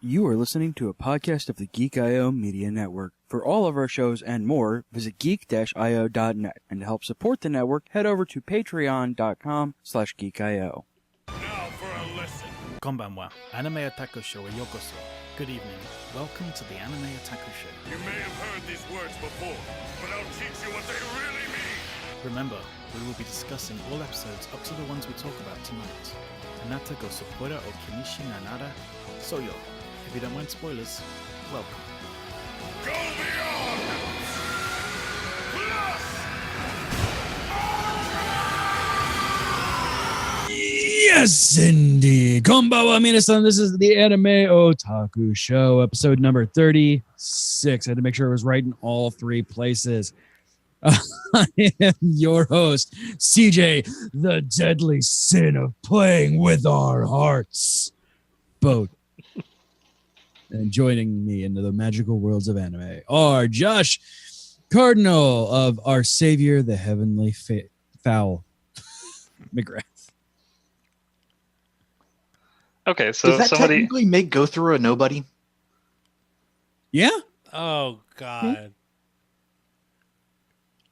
You are listening to a podcast of the Geek.io Media Network. For all of our shows and more, visit geek-io.net. And to help support the network, head over to patreon.com/geekio. Now for a lesson. Konbanwa, Anime Otaku Show e yokoso. Good evening. Welcome to the Anime Otaku Show. You may have heard these words before, but I'll teach you what they really mean. Remember, we will be discussing all episodes up to the ones we talk about tonight. Anata go sopora o kinishi nanara. Soyo. If you don't mind spoilers, welcome. Go beyond! Plus! Yes, indeed. Konbanwa, minasan. This is the Anime Otaku Show, episode number 36. I had to make sure it was right in all three places. I am your host, CJ, the deadly sin of playing with our hearts. Boat. And joining me into the magical worlds of anime are Josh, Cardinal of our Savior, the Heavenly Fowl, McGrath. Okay, so Does that somebody. technically make Go Through a nobody? Yeah? Oh, God.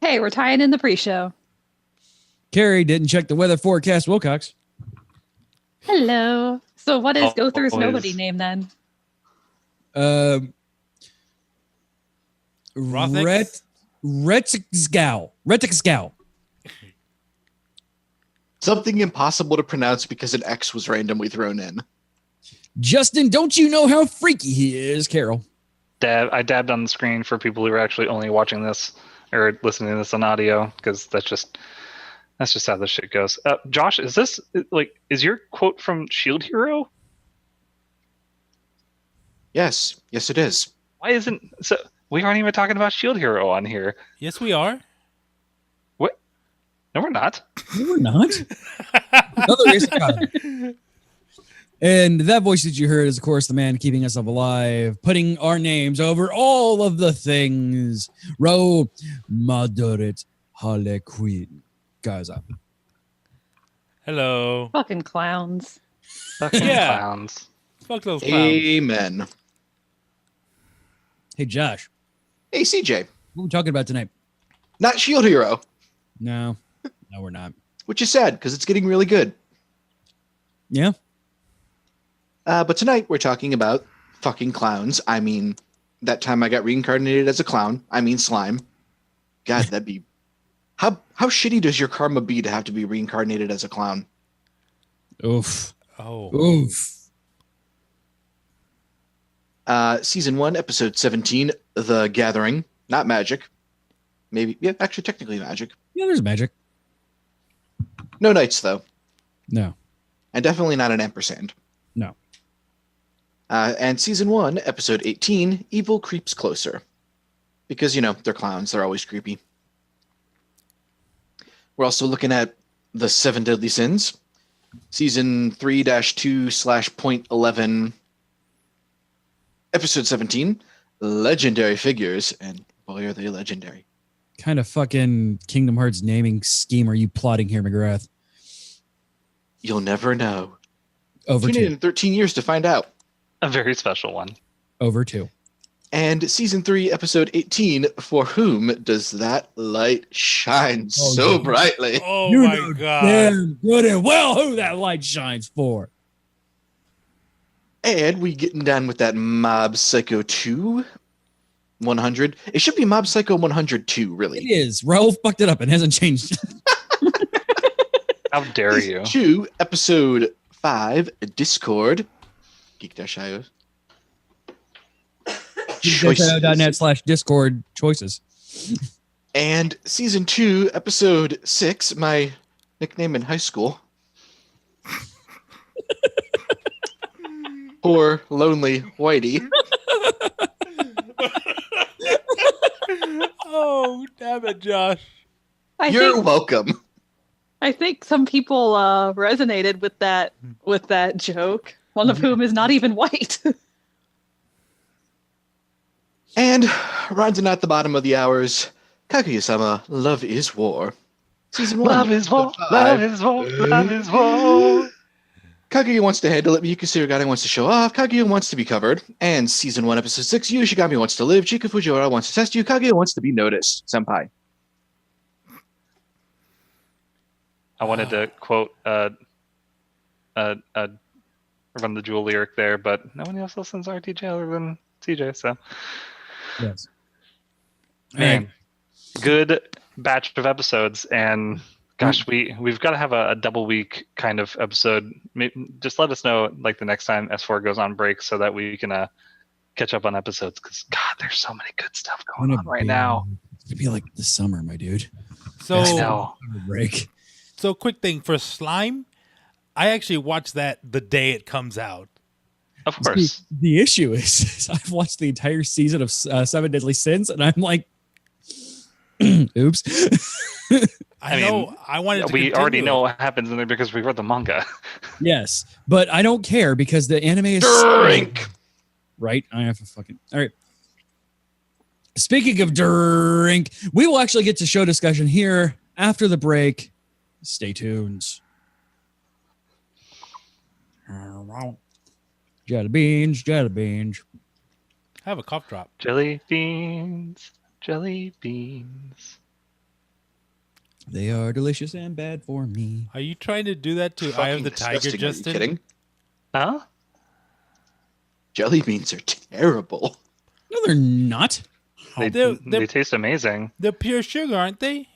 Hey, we're tying in the pre-show. Carrie didn't check the weather forecast. Wilcox. Hello. So what is Go Through's Always. nobody name then? Rothix? Retixgal. Something impossible to pronounce because an X was randomly thrown in. Justin, don't you know how freaky he is, Carol? I dabbed on the screen for people who are actually only watching this or listening to this on audio, because that's just how this shit goes. Josh, is your quote from Shield Hero? Yes, it is. Why isn't so? We aren't even talking about Shield Hero on here. Yes, we are. What? No, we're not. No, we're not. Another isekai. And that voice that you heard is, of course, the man keeping us alive, putting our names over all of the things. Ro Madorit Harlequin. Guys up. Hello. Fucking clowns. Fucking Yeah. clowns. Fuck those clowns. Amen. Hey, Josh, Hey, CJ. what are we talking about tonight? Not Shield Hero, No, we're not. which is sad because it's getting really good. Yeah? But tonight we're talking about fucking clowns. I mean, that time I got reincarnated as a clown. I mean, slime. God, that'd be... How shitty does your karma be to have to be reincarnated as a clown? Oof. Oh. Oof. Season 1, episode 17, The Gathering. Not magic. Maybe, yeah, actually technically magic. Yeah, there's magic. No knights, though. No. And definitely not an ampersand. No. And season 1, episode 18, Evil Creeps Closer. Because, they're clowns. They're always creepy. We're also looking at The Seven Deadly Sins. Season 3-2/.11, episode 17, Legendary Figures. And boy, are they legendary. Kind of fucking Kingdom Hearts naming scheme are you plotting here, McGrath? You'll never know. Over Tune in two. in 13 years to find out. A very special one. Over two. And season 3, episode 18, For Whom Does That Light Shine Oh, So yeah. Brightly? Oh, You my know God. damn good and well who that light shines for. And we getting down with that Mob Psycho 2 100. It should be Mob Psycho 102, really. It is. Raul fucked it up and hasn't changed. How dare you? 2, episode 5, Discord. Geek-io. Geek.net/Discord choices. And season 2, episode 6, my nickname in high school. Poor, lonely Whitey. Oh, damn it, Josh. You're welcome. I think some people resonated with that joke. One of whom is not even white. And rounding out the bottom of the hours, Kaguya-Sama, Love is War. Season 1. Love is war. Love is war. Love is war. Kaguya wants to handle it. Miyuki Shirogane wants to show off. Kaguya wants to be covered. And season 1, episode 6, Ishigami wants to live. Chika Fujiwara wants to test you. Kaguya wants to be noticed. Senpai. I wanted to quote Run the Jewel lyric there, but no one else listens to RTJ other than CJ. So, Yes. man, good batch of episodes, and gosh, we've got to have a double week kind of episode. Just let us know like the next time S4 goes on break so that we can catch up on episodes. Because God, there's so many good stuff going on right now. It'd be like the summer, my dude. So, I know. Summer break. so quick thing for Slime, I actually watched that the day it comes out. Of course. The issue is I've watched the entire season of Seven Deadly Sins, and I'm like, oops. I know. I wanted to. We already continue know it. what happens in there because we read the manga. Yes, but I don't care because the anime is Drink. right. I have to fucking all right. Speaking of drink, we will actually get to show discussion here after the break. Stay tuned. Jelly beans, jelly beans. I have a cough drop. Jelly beans, jelly beans. They are delicious and bad for me. Are you trying to do that to Eye of the Tiger, disgusting. Justin? Are you kidding? Huh? Jelly beans are terrible. No, they're not. They taste amazing. They're pure sugar, aren't they?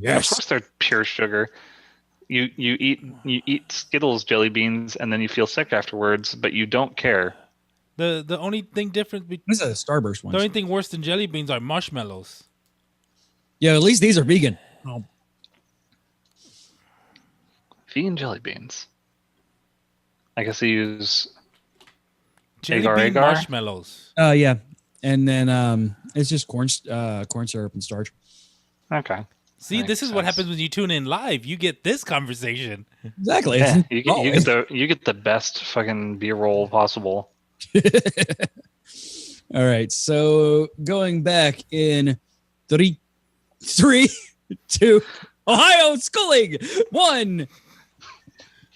Of course, they're pure sugar. You eat Skittles jelly beans and then you feel sick afterwards, but you don't care. The only thing different between These are the Starburst the ones. only thing worse than jelly beans are marshmallows. Yeah, at least these are vegan. Oh, Vegan jelly beans. I guess they use Jelly Agar bean agar? marshmallows. yeah, and then it's just corn syrup and starch. okay. See, this is what happens when you tune in live. You get this conversation. Exactly. Yeah, you get the best fucking B-roll possible. All right. So going back in 3, 2, Ohio schooling 1.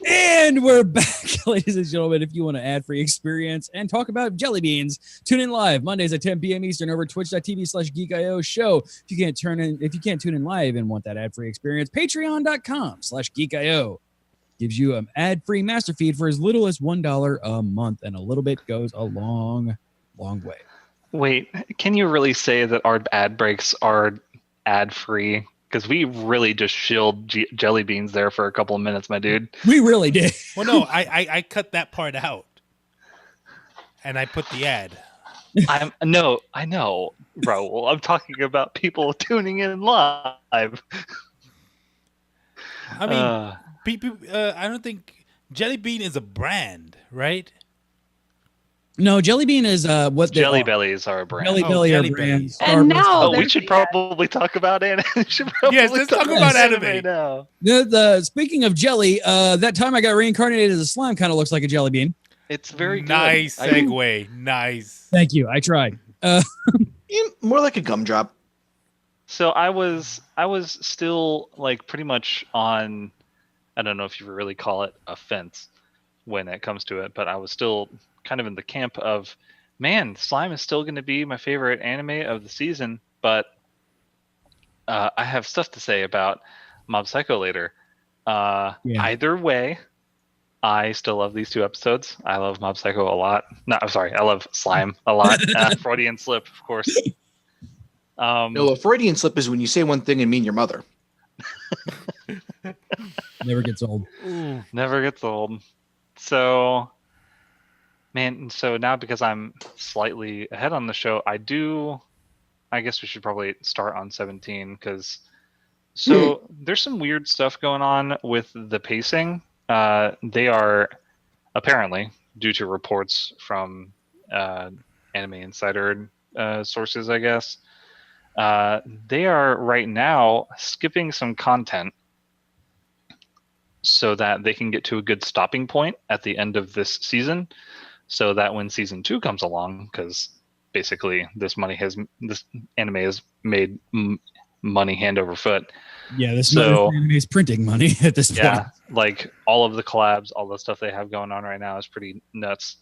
And we're back, ladies and gentlemen. If you want an ad-free experience and talk about jelly beans, tune in live Mondays at 10 p.m. Eastern over twitch.tv/geekio show. If you can't tune in live and want that ad-free experience, patreon.com/geekio gives you an ad-free master feed for as little as $1 a month, and a little bit goes a long, long way. Wait, can you really say that our ad breaks are ad-free? Because we really just shilled jelly beans there for a couple of minutes, my dude. We really did. Well, no, I cut that part out, and I put the ad. I know, Raul. I'm talking about people tuning in live. I mean, people. I don't think Jelly Bean is a brand, right? No, Jelly Bean is what they Jelly are. Bellies are a brand. Jelly Oh, Belly Jelly are brand. Bellies. And Starburst. now- Oh, we there's should the ad. probably talk about anime. Yes, let's talk about anime. now. Speaking of jelly, that time I got reincarnated as a slime kind of looks like a jelly bean. It's very good. Nice segue. Nice. Thank you. I tried. More like a gumdrop. So I was still like pretty much on, I don't know if you really call it a fence when it comes to it, but I was still kind of in the camp of, man, Slime is still going to be my favorite anime of the season, but I have stuff to say about Mob Psycho later. Either way, I still love these 2 episodes. I love Mob Psycho a lot. No, I'm sorry, I love Slime a lot. Freudian slip, of course. No, a Freudian slip is when you say one thing and mean your mother. Never gets old. Never gets old. So, man, so now because I'm slightly ahead on the show, I guess we should probably start on 17 because there's some weird stuff going on with the pacing. They are apparently, due to reports from Anime Insider sources, I guess, they are right now skipping some content so that they can get to a good stopping point at the end of this season, so that when season 2 comes along, because basically this anime has made money hand over foot. Yeah, this So- anime is printing money at this point. Yeah, like all of the collabs, all the stuff they have going on right now is pretty nuts.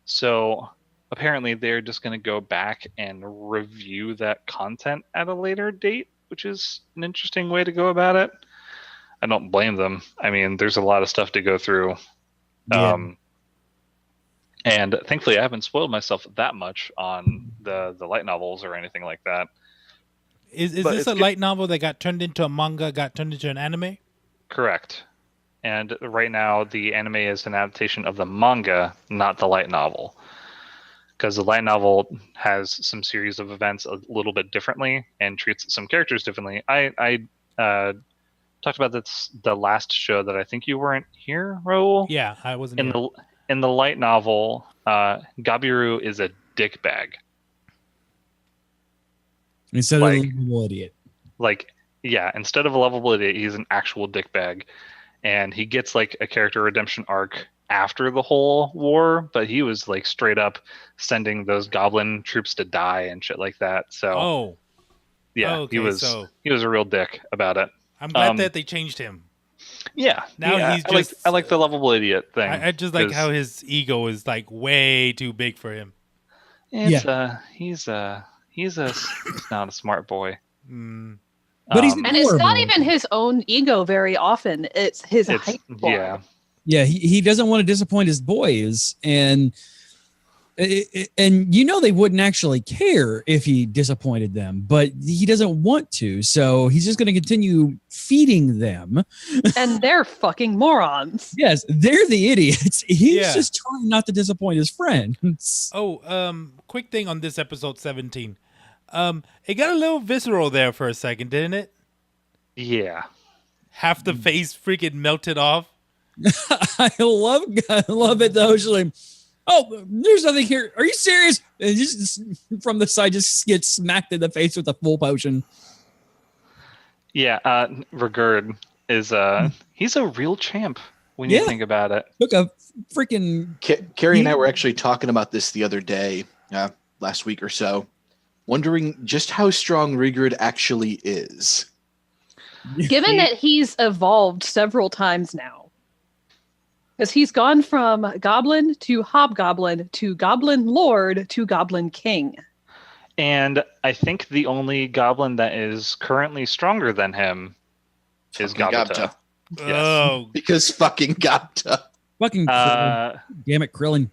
So apparently they're just going to go back and review that content at a later date, which is an interesting way to go about it. I don't blame them. I mean, there's a lot of stuff to go through. Yeah. And thankfully I haven't spoiled myself that much on the light novels or anything like that. Is But this it's a good- light novel that got turned into a manga, got turned into an anime? Correct. And right now, the anime is an adaptation of the manga, not the light novel. Because the light novel has some series of events a little bit differently and treats some characters differently. I talked about this the last show that I think you weren't here, Raul. Yeah, I wasn't In here. the light novel, Gabiru is a dick bag. Instead Like- of the lovable idiot. Like, yeah, instead of a lovable idiot, he's an actual dick bag. And he gets like a character redemption arc after the whole war, but he was like straight up sending those goblin troops to die and shit like that. So Oh, yeah, okay, he was so- a real dick about it. I'm glad Um, that they changed him. Yeah. Now yeah, he's I like, just- I like the lovable idiot thing. I just like 'cause how his ego is like way too big for him. he's not a smart boy. Mm. But he's And it's not Horrible. even his own ego very often. It's his It's hype bar. yeah. Yeah, he doesn't want to disappoint his boys, and they wouldn't actually care if he disappointed them, but he doesn't want to, so he's just going to continue feeding them. And they're fucking morons. Yes, they're the idiots. He's Yeah. just trying not to disappoint his friends. Oh, quick thing on this episode 17. It got a little visceral there for a second, didn't it? Yeah. Half the face freaking melted off. I love it though. She's like, "Oh, there's nothing here. Are you serious?" And just from the side, just gets smacked in the face with a full potion. Yeah, Regurd is he's a real champ when Yeah. you think about it. Took a freaking Carrie and I were actually talking about this the other day, last week or so, wondering just how strong Rigrid actually is. Given that he's evolved several times now. Because he's gone from goblin to hobgoblin to goblin lord to goblin king. And I think the only goblin that is currently stronger than him is Fucking Gabata. Yes. Oh, Because fucking Gapta. fucking Krillin. Damn it, Krillin.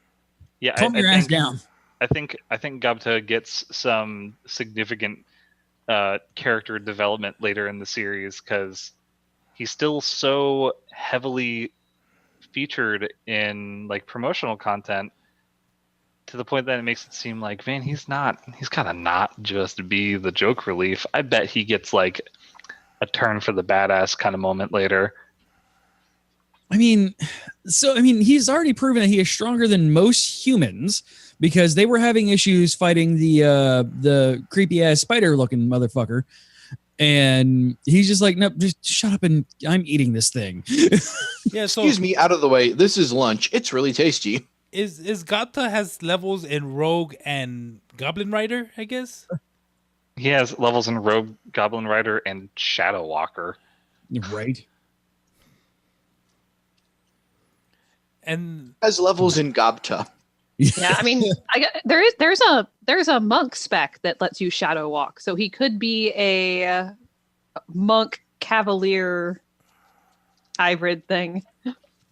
Yeah, Calm your ass down. I think Gabata gets some significant character development later in the series because he's still so heavily featured in like promotional content to the point that it makes it seem like, man, he's gotta not just be the joke relief. I bet he gets like a turn for the badass kind of moment later. He's already proven that he is stronger than most humans because they were having issues fighting the creepy ass spider looking motherfucker. And he's just like, nope, just shut up and I'm eating this thing. yeah. So Excuse me, out of the way. This is lunch. It's really tasty. is Gata has levels in Rogue and Goblin Rider, I guess. He has levels in Rogue, Goblin Rider, and Shadow Walker. Right. And Has levels in Gabta. Yeah, I mean, there's a monk spec that lets you shadow walk, so he could be a monk cavalier hybrid thing.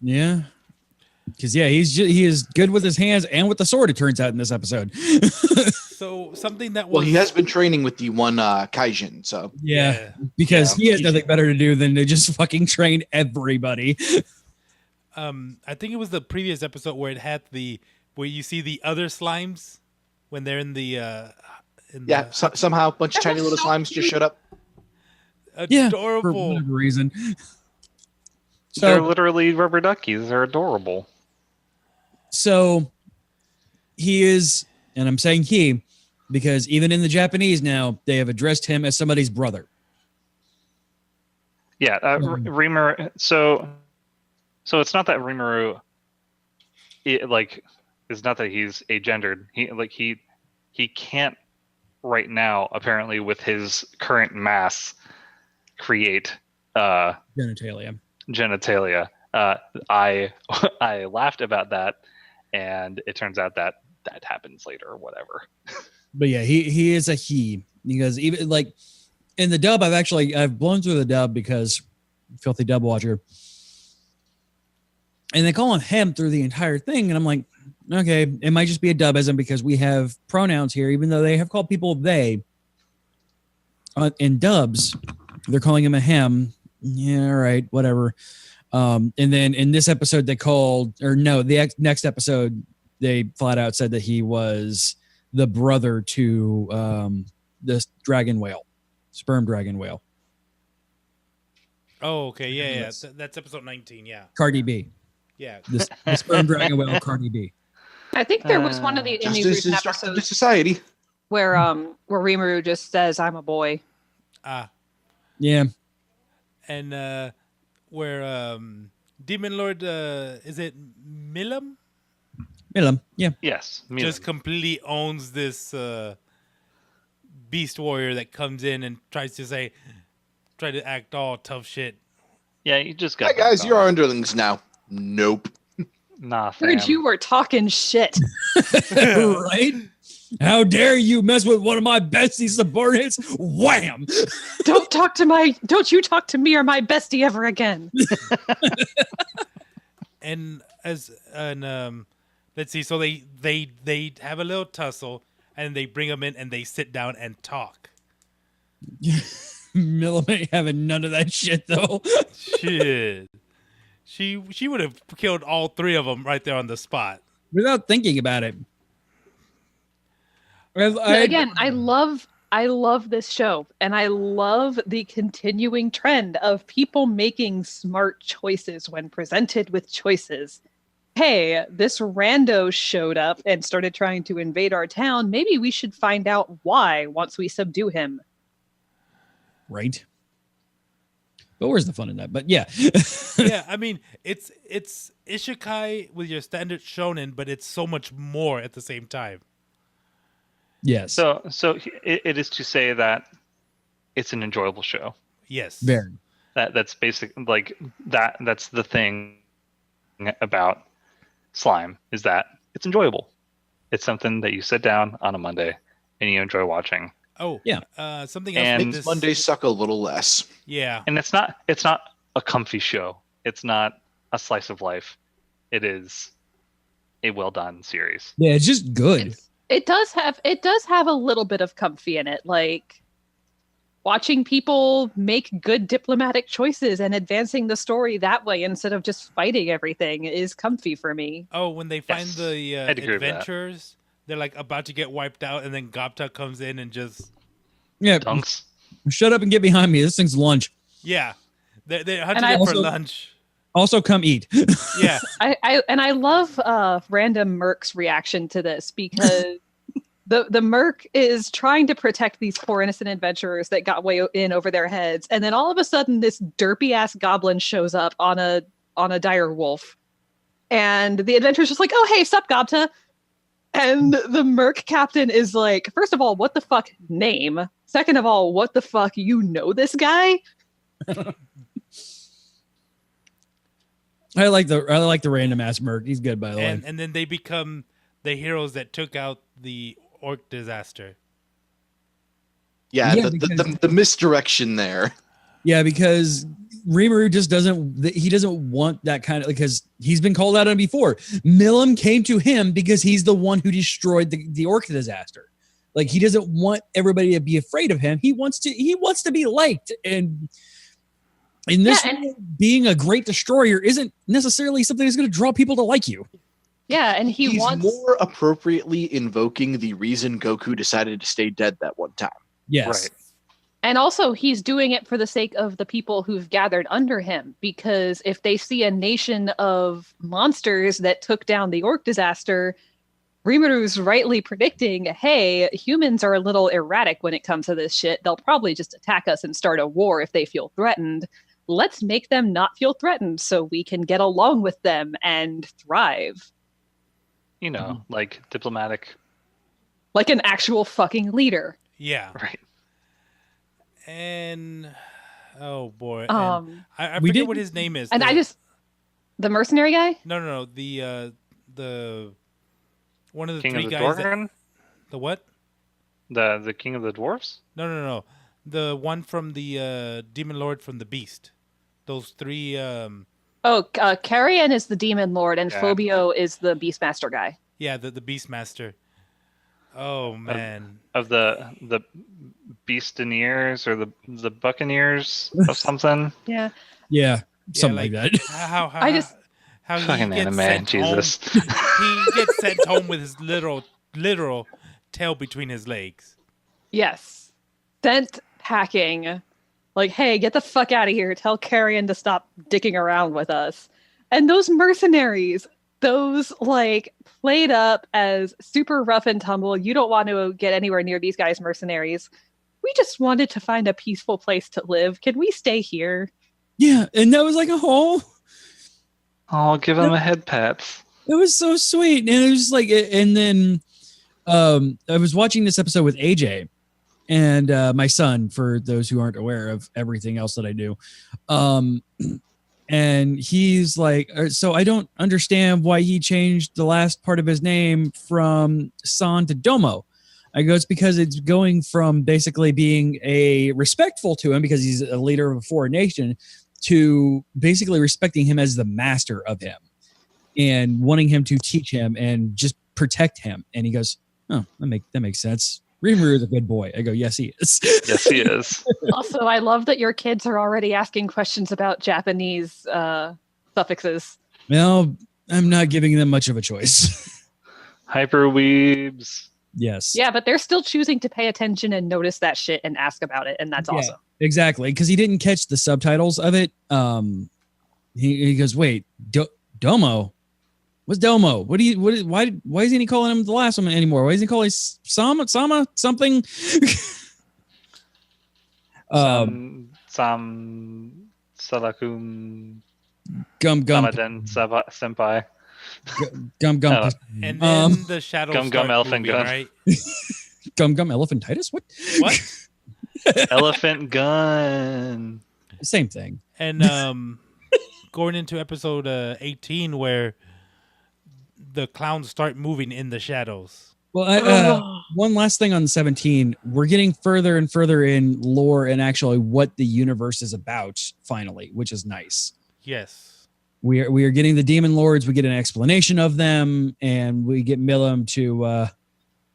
Yeah. Because he is good with his hands and with the sword. It turns out in this episode. so something that was Well, he has been training with the one Kaijin, so Yeah, because he has nothing better to do than to just fucking train everybody. I think it was the previous episode where it had where you see the other slimes when they're in the somehow a bunch of tiny little slimes just showed up. For adorable. whatever reason. They're So, literally rubber duckies. They're adorable. so he is, and I'm saying he, because even in the Japanese now, they have addressed him as somebody's brother. Yeah, Rimuru. So it's not that Rimuru, it's not that he's agendered. He can't right now, apparently with his current mass, create Genitalia. I I laughed about that, and it turns out that happens later or whatever. But yeah, he is a he, because even like in the dub, I've blown through the dub because filthy dub watcher, and they call him him through the entire thing, and I'm like, okay, it might just be a dubism because we have pronouns here, even though they have called people they. In dubs, they're calling him a him. Yeah, all right, whatever. And then in this episode, the next episode, they flat out said that he was the brother to this dragon whale, sperm dragon whale. Oh, okay, yeah. That's episode 19. Yeah, Cardi B. Yeah, The sperm dragon whale, Cardi B. I think there was one of the in the Justice recent is justice to episodes society. where Rimuru just says, "I'm a boy." Yeah. and where Demon Lord is it Milam? Milam. Yeah. Yes, Just completely owns this beast warrior that comes in and tries to act all tough shit. yeah. You just got. Hi guys, you're our underlings now. Nope. Nah, fam. Heard you were talking shit. Right? How dare you mess with one of my bestie subordinates? Wham! Don't you talk to me or my bestie ever again. And let's see. So they have a little tussle, and they bring him in, and they sit down and talk. Milam ain't having none of that shit though. Shit, she would have killed all three of them right there on the spot Without thinking about it. I love this show, and I love the continuing trend of people making smart choices when presented with choices. Hey, this rando showed up and started trying to invade our town. Maybe we should find out why once we subdue him. Right. But where's the fun in that? But yeah. Yeah, I mean, it's isekai with your standard shonen, but it's so much more at the same time. Yes. So it is to say that it's an enjoyable show. Yes. Very. That's basic. Like that. That's the thing about Slime, is that it's enjoyable. It's something that you sit down on a Monday and you enjoy watching. Oh yeah. Something else. And with this, Mondays suck a little less. Yeah. And it's not a comfy show. It's not a slice of life. It is a well done series. Yeah, it's just good. It does have a little bit of comfy in it, like watching people make good diplomatic choices and advancing the story that way instead of just fighting everything is comfy for me. Oh, when they find Yes. the I'd agree with that. adventurers, they're like about to get wiped out, and then Gapta comes in and just Yeah. Dunks. Shut up and get behind me. This thing's lunch. they're hunting And it for also- lunch. Also, come eat. Yeah. I love random Merc's reaction to this, because the Merc is trying to protect these poor innocent adventurers that got way in over their heads, and then all of a sudden this derpy ass goblin shows up on a dire wolf, and the adventurer's just like, "Oh hey, sup Gapta," and the Merc captain is like, first of all, what the fuck name? Second of all, what the fuck, you know this guy? I like the random ass Merc. He's good, by the way. And then they become the heroes that took out the orc disaster. Yeah, Yeah, the misdirection there. Yeah, because Rimuru just doesn't want that kind of, because he's been called out on before. Milam came to him because he's the one who destroyed the orc disaster. Like, he doesn't want everybody to be afraid of him. He wants to be liked. And in this, being a great destroyer isn't necessarily something that's going to draw people to like you. Yeah, and He's wants more appropriately invoking the reason Goku decided to stay dead that one time. Yes. Right. And also, he's doing it for the sake of the people who've gathered under him, because if they see a nation of monsters that took down the orc disaster, Rimuru's rightly predicting, hey, humans are a little erratic when it comes to this shit. They'll probably just attack us and start a war if they feel threatened. Let's make them not feel threatened so we can get along with them and thrive. You know, like diplomatic. Like an actual fucking leader. Yeah. Right. And oh boy, and I We forget did- what his name is. And the mercenary guy? No. The one of the King three of the guys. Dwarven? The what? The King of the Dwarves? No. The one from the Demon Lord from the Beast. Those three. Carrion is the demon lord, and Yeah. Phobio is the Beastmaster guy. Yeah, the Beastmaster. Oh man. Of the Beastineers or the Buccaneers of something? Yeah. Yeah, something like that. How I just- how he Fucking gets anime, sent Jesus. home. He gets sent home with his literal tail between his legs. Yes. Sent packing. Like, hey, get the fuck out of here. Tell Carrion to stop dicking around with us. And those mercenaries, those like played up as super rough and tumble. You don't want to get anywhere near these guys, mercenaries. We just wanted to find a peaceful place to live. Can we stay here? Yeah, and that was like a whole. Oh, give him a head pat. It was so sweet, and it was just like, and then I was watching this episode with AJ and my son. For those who aren't aware of everything else that I do, and he's like, so I don't understand why he changed the last part of his name from San to Domo. I go, it's because it's going from basically being a respectful to him because he's a leader of a foreign nation to basically respecting him as the master of him and wanting him to teach him and just protect him. And he goes, oh, that makes sense. Rimuru is a good boy. I go, yes, he is. Yes, he is. Also, I love that your kids are already asking questions about Japanese suffixes. Well, I'm not giving them much of a choice. Hyper weebs. Yes. Yeah, but they're still choosing to pay attention and notice that shit and ask about it, and that's Yeah. awesome. Exactly, because he didn't catch the subtitles of it. He goes, "Wait, Domo? What's Domo? Why isn't he calling him the last one anymore? Why isn't he calling Sama something?" Sam Salakum Gum Samaden Senpai. gum Oh. And then the shadows Gum start elephant moving, gun. right? gum elephantitis. What? What? Elephant gun. Same thing. And going into episode 18 where the clowns start moving in the shadows. Well, one last thing on 17. We're getting further and further in lore and actually what the universe is about finally, which is nice. Yes. We are getting the demon lords. We get an explanation of them, and we get Milim to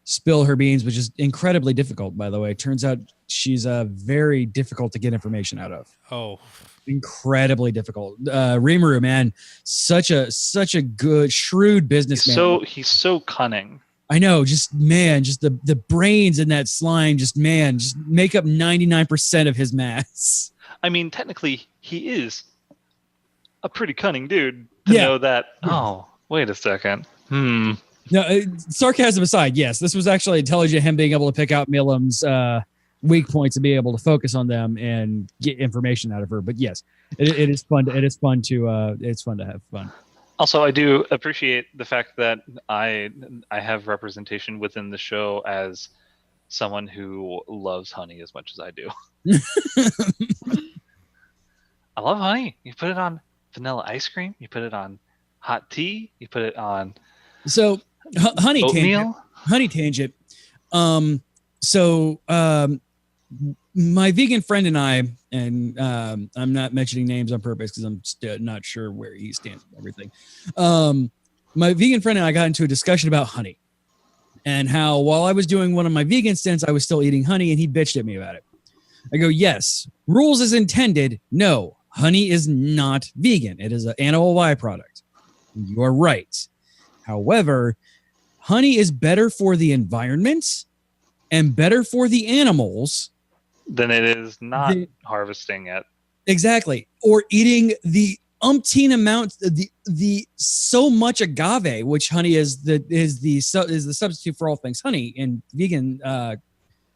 spill her beans, which is incredibly difficult, by the way. Turns out she's very difficult to get information out of. Oh. Incredibly difficult. Rimuru, man, such a good, shrewd businessman. He's so cunning. I know, just the brains in that slime, just make up 99% of his mass. I mean, technically, he is a pretty cunning dude to Yeah. know that. Oh, wait a second. No, sarcasm aside, yes, this was actually intelligent. Him being able to pick out Milim's weak points and be able to focus on them and get information out of her. But yes, it is fun. It's fun to have fun. Also, I do appreciate the fact that I have representation within the show as someone who loves honey as much as I do. I love honey. You put it on vanilla ice cream. You put it on hot tea. You put it on So, honey oatmeal. tangent. My vegan friend and I, and I'm not mentioning names on purpose because I'm still not sure where he stands with everything. My vegan friend and I got into a discussion about honey and how while I was doing one of my vegan stints, I was still eating honey, and he bitched at me about it. I go, yes, rules as intended. No, honey is not vegan. It is an animal byproduct. You are right. However, honey is better for the environment and better for the animals. Then it is not harvesting it. Exactly. Or eating the umpteen amount, the so much agave, which honey is the substitute for all things honey in vegan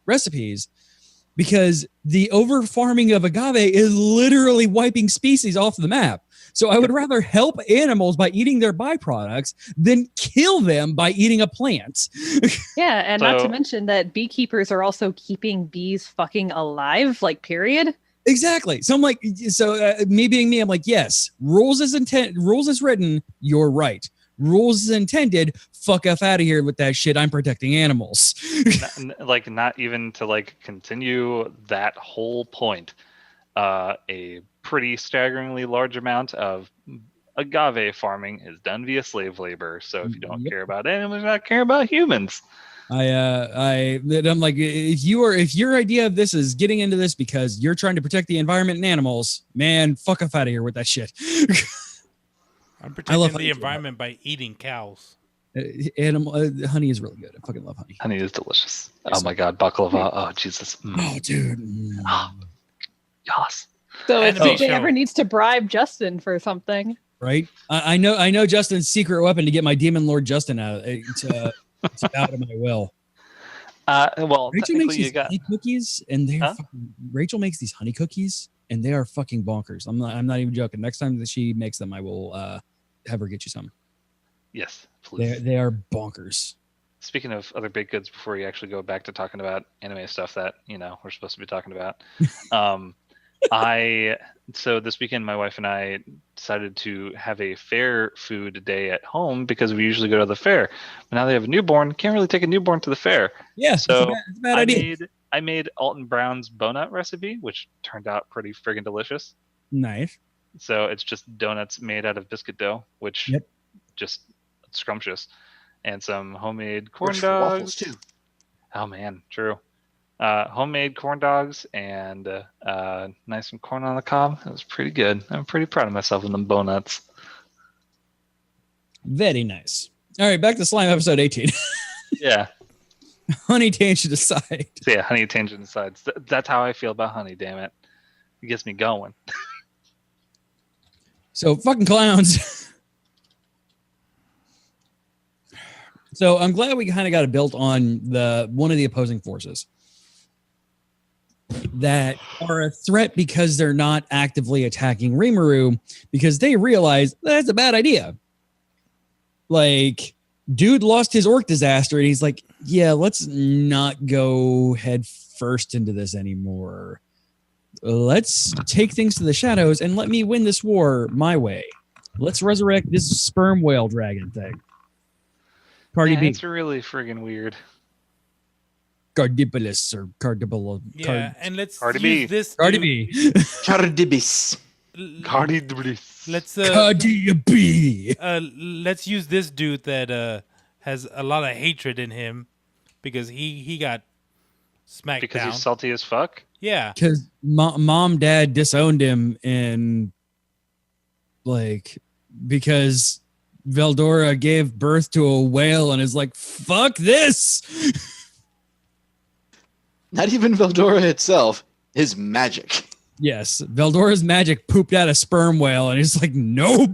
recipes, because the over farming of agave is literally wiping species off the map. So I would rather help animals by eating their byproducts than kill them by eating a plant. Yeah, and not to So- mention that beekeepers are also keeping bees fucking alive, like, period. Exactly. So I'm like, me being me, I'm like, yes, rules as written, you're right. Rules as intended, fuck off out of here with that shit. I'm protecting animals. Not even to like continue that whole point. A pretty staggeringly large amount of agave farming is done via slave labor. So if you don't Yep. care about animals, you're not care about humans. I'm like, if your idea of this is getting into this because you're trying to protect the environment and animals, man, fuck off out of here with that shit. I'm love protecting honey the too. environment by eating cows. Honey is really good. I fucking love honey. Honey is delicious. Yes. Oh my god, baklava. Oh Jesus. Oh, dude. Yes. So if Anime CJ show. ever needs to bribe Justin for something, Right? I know Justin's secret weapon to get my demon lord Justin out out of my will. Well, Rachel makes technically you these got. honey cookies, and they're Huh? Rachel makes these honey cookies, and they are fucking bonkers. I'm not even joking. Next time that she makes them, I will have her get you some. Yes, please. They are bonkers. Speaking of other baked goods, before you actually go back to talking about anime stuff that we're supposed to be talking about, so this weekend my wife and I decided to have a fair food day at home because we usually go to the fair. But now they have a newborn, can't really take a newborn to the fair. Yeah, So it's a bad idea. I made Alton Brown's donut recipe, which turned out pretty friggin' delicious. Nice. So it's just donuts made out of biscuit dough, which Yep. just scrumptious, and some homemade corn Works for waffles dogs. too. Oh man, true. Homemade corn dogs and nice some corn on the cob. It was pretty good. I'm pretty proud of myself with them donuts. Very nice. All right, back to slime episode 18. Yeah. Honey tangent aside. So yeah, honey tangent aside. That's how I feel about honey. Damn it, it gets me going. So fucking clowns. So I'm glad we kind of got it built on one of the opposing forces that are a threat because they're not actively attacking REINCARNATEDAS because they realize that's a bad idea. Like, dude lost his orc disaster and he's like, yeah, let's not go head first into this anymore. Let's take things to the shadows and let me win this war my way. Let's resurrect this sperm whale dragon thing. Cardi B. It's really friggin' weird. Cardibolus or Cardibolo. Yeah, and let's Cardi use B. this. Cardi dude- B. Cardibis. Cardi. Let's Cardi B. let's use this dude that has a lot of hatred in him because he got smacked Because down. he's salty as fuck. Yeah, Because mom, dad disowned him and because Veldora gave birth to a whale and is like, fuck this. Not even Veldora itself. His magic. Yes, Veldora's magic pooped out a sperm whale and he's like, nope.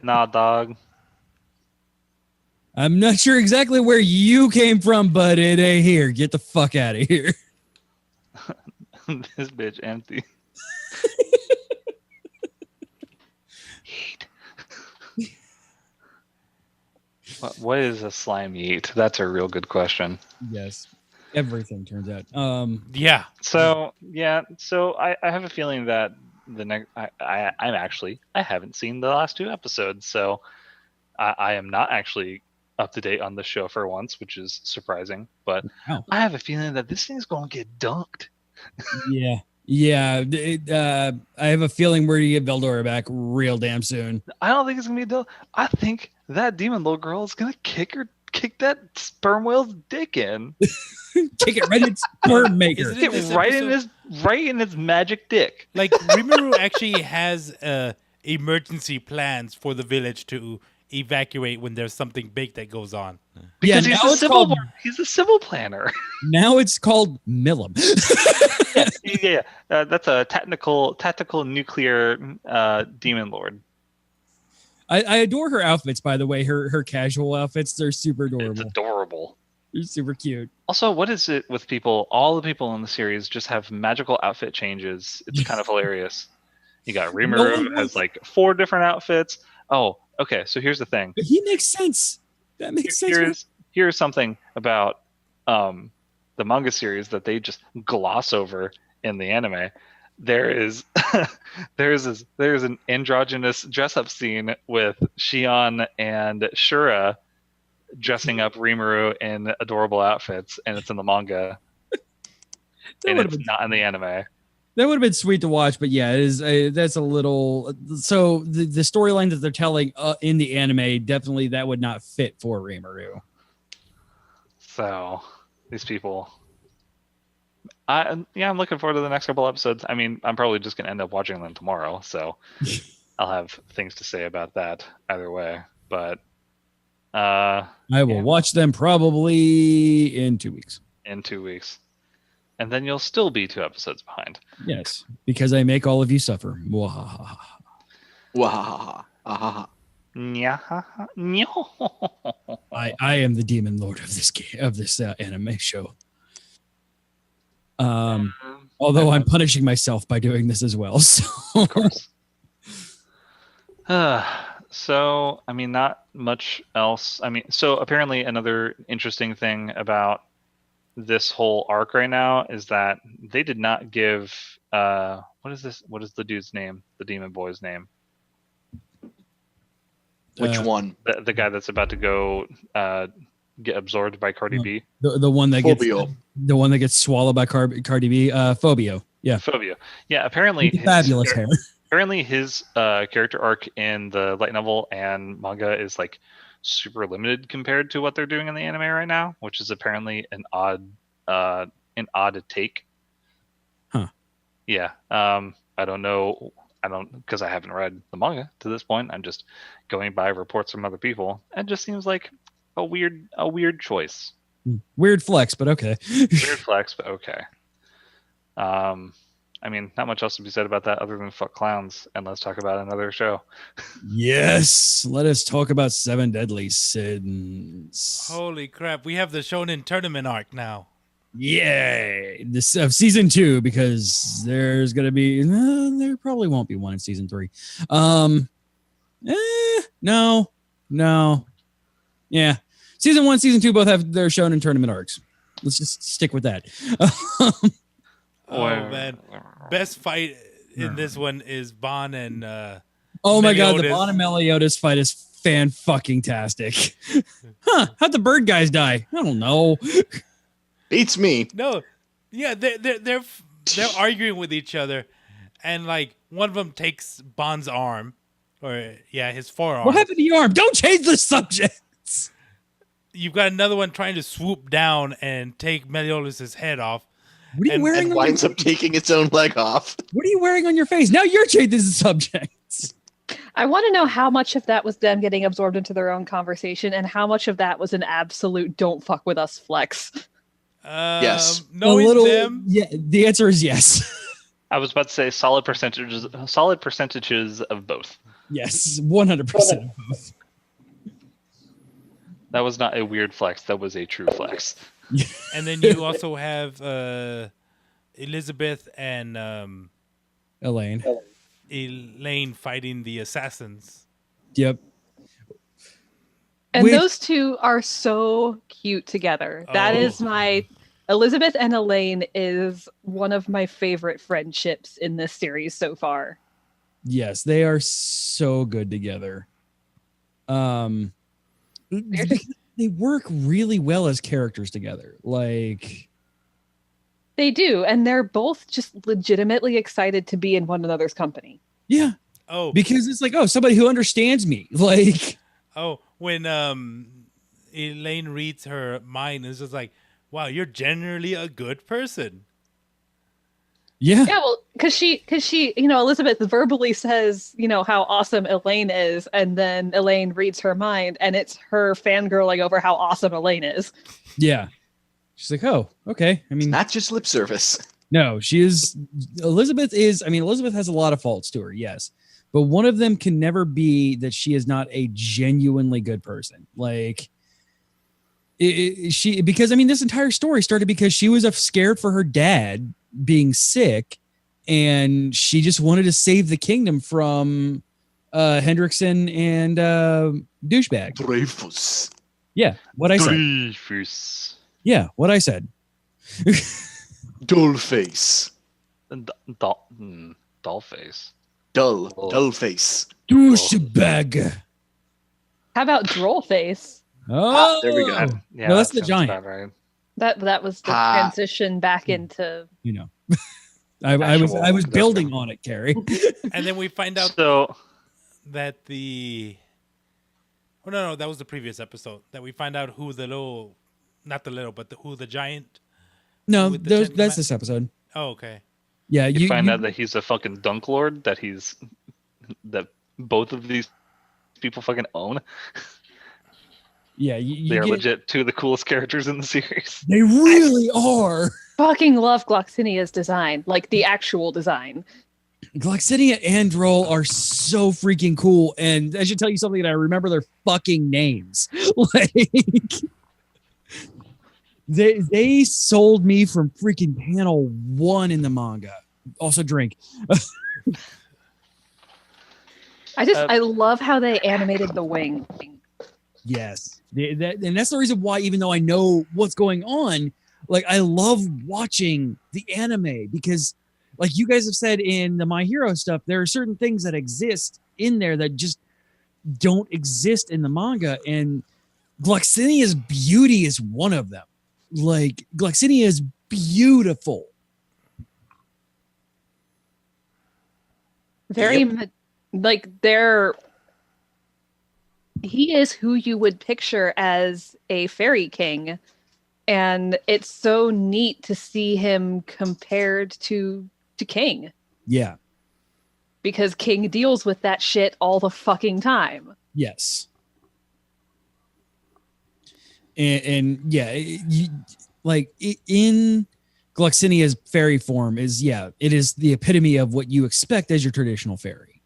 Nah, dog. I'm not sure exactly where you came from, but it ain't here. Get the fuck out of here. This bitch empty. What is a slime yeet? That's a real good question. Yes, everything turns out. yeah. So I have a feeling that the next I haven't seen the last two episodes, so I am not actually up to date on the show for once, which is surprising. But Wow. I have a feeling that this thing's going to get dunked. Yeah. I have a feeling we're gonna get Veldora back real damn soon. I don't think it's gonna be a deal. I think that demon little girl is gonna kick that sperm whale's dick in. Kick it right in its sperm maker. Is it Get this right episode- in its magic dick. Like REINCARNATEDAS actually has emergency plans for the village to evacuate when there's something big that goes on. Because now he's it's called he's a civil planner. now it's called Millum. yeah. That's a tactical nuclear demon lord. I adore her outfits, by the way. Her casual outfits, they're super It's adorable. adorable. They're super cute. Also, what is it with people? All the people in the series just have magical outfit changes. It's kind of hilarious. You got No Rimuru one has wants- like 4 different outfits. Oh, okay. So here's the thing. But he makes sense. That makes sense. Here's something about the manga series that they just gloss over in the anime. There is there's an androgynous dress up scene with Shion and Shura dressing up Rimuru in adorable outfits, and it's in the manga, and it's not in the anime. That would have been sweet to watch, but yeah, it is. That's a little. So the storyline that they're telling in the anime, definitely that would not fit for Rimuru. So these people, I'm looking forward to the next couple episodes. I mean, I'm probably just gonna end up watching them tomorrow, so I'll have things to say about that either way. But I will watch them probably in 2 weeks. In 2 weeks. And then you'll still be 2 episodes behind. Yes, because I make all of you suffer. Wahaha. Wahaha. Ahaha. I am the demon lord of this game, of this anime show. Although I'm punishing myself by doing this as well. So. Of course. So, I mean, not much else. I mean, so apparently another interesting thing about this whole arc right now is that they did not give what is the dude's name, the demon boy's name, Which one? the guy that's about to go get absorbed by Cardi B, the one that Phobio. gets the one that gets swallowed by Cardi B, Phobio. Yeah, Phobia. Yeah, apparently fabulous hair. Apparently his character arc in the light novel and manga is like super limited compared to what they're doing in the anime right now, which is apparently an odd take. Huh. Yeah. I don't know. Because I haven't read the manga to this point. I'm just going by reports from other people. It just seems like a weird choice. Weird flex, but okay. Weird flex, but okay. I mean, not much else to be said about that other than fuck clowns, and let's talk about another show. Yes, let us talk about 7 Deadly Sins. Holy crap! We have the Shonen tournament arc now. Yay! This of season 2, because there's gonna be there probably won't be one in season 3. No. Yeah, season 1, season 2 both have their Shonen tournament arcs. Let's just stick with that. Oh man, best fight in this one is Bon and oh my god, the Meliodas. Bon and Meliodas fight is fan-fucking-tastic. How'd the bird guys die? I don't know. Beats me. No, yeah, they're arguing with each other, and like one of them takes Bon's arm, or his forearm. What happened to your arm? Don't change the subject. You've got another one trying to swoop down and take Meliodas' head off. What are you wearing? And winds up taking its own leg off. What are you wearing on your face? Now you're changing the subject. I want to know how much of that was them getting absorbed into their own conversation and how much of that was an absolute don't fuck with us flex. Yes. Knowing them. Yeah, the answer is yes. I was about to say solid percentages of both. Yes, 100% of both. That was not a weird flex. That was a true flex. And then you also have Elizabeth and Elaine fighting the assassins. Yep. And those two are so cute together. That is my Elizabeth and Elaine is one of my favorite friendships in this series so far. Yes, they are so good together. They work really well as characters together. Like they do, and they're both just legitimately excited to be in one another's company. Yeah. Oh, because it's like, oh, somebody who understands me. Like, oh, when Elaine reads her mind, it's just like, wow, you're generally a good person. Yeah. Yeah, well, because she, Elizabeth verbally says, how awesome Elaine is, and then Elaine reads her mind, and it's her fangirling over how awesome Elaine is. Yeah. She's like, oh, okay. I mean, Not just lip service. no, Elizabeth has a lot of faults to her, yes. But one of them can never be that she is not a genuinely good person. Like, because this entire story started because she was scared for her dad being sick, and she just wanted to save the kingdom from Hendrickson and douchebag. Dreyfus. Yeah, what I said. Dreyfus. Yeah, what I said. Dollface. Dollface. Dull. Oh. Dull face. Douchebag. How about droll face? Oh, there we go. Yeah, No, that's that the sounds giant. about right. That was the Ha. transition back into. You know, I was Actual building Gus. on it, Carrie. And then we find out So that the. Oh no, that was the previous episode. That we find out who the little, not the little, but who the giant. No, With the Ten that's this episode. Oh, okay. Yeah, you find out that he's a fucking dunk lord. That both of these people fucking own. Yeah, you They're get, legit two of the coolest characters in the series. They really are. Fucking love Gloxinia's design, like the actual design. Gloxinia and Droll are so freaking cool, and I should tell you something that I remember their fucking names. Like they sold me from freaking panel 1 in the manga. Also drink. I love how they animated the wing. Yes. And that's the reason why, even though I know what's going on, like I love watching the anime because, like you guys have said in the My Hero stuff, there are certain things that exist in there that just don't exist in the manga. And Gloxinia's beauty is one of them. Like Gloxinia is beautiful. He is who you would picture as a fairy king, and it's so neat to see him compared to King, Yeah. because King deals with that shit all the fucking time. Yes. And yeah, in Gloxinia's fairy form it is the epitome of what you expect as your traditional fairy.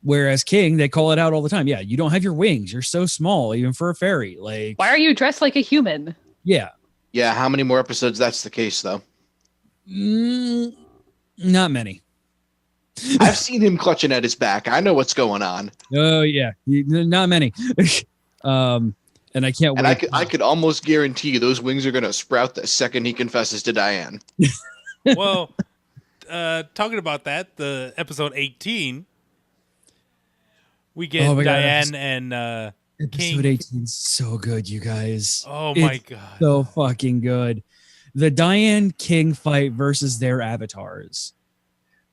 Whereas King, they call it out all the time. Yeah, you don't have your wings. You're so small, even for a fairy. Like, Why are you dressed like a human? yeah. Yeah, how many more episodes that's the case, though? Not many. I've seen him clutching at his back. I know what's going on. Oh, yeah. Not many. And I can't And wait. I could almost guarantee those wings are going to sprout the second he confesses to Diane. Well, talking about that, the episode 18, we get Oh my God, Diane and Episode King. 18 is so good, you guys. Oh my It's god. So fucking good. The Diane King fight versus their avatars.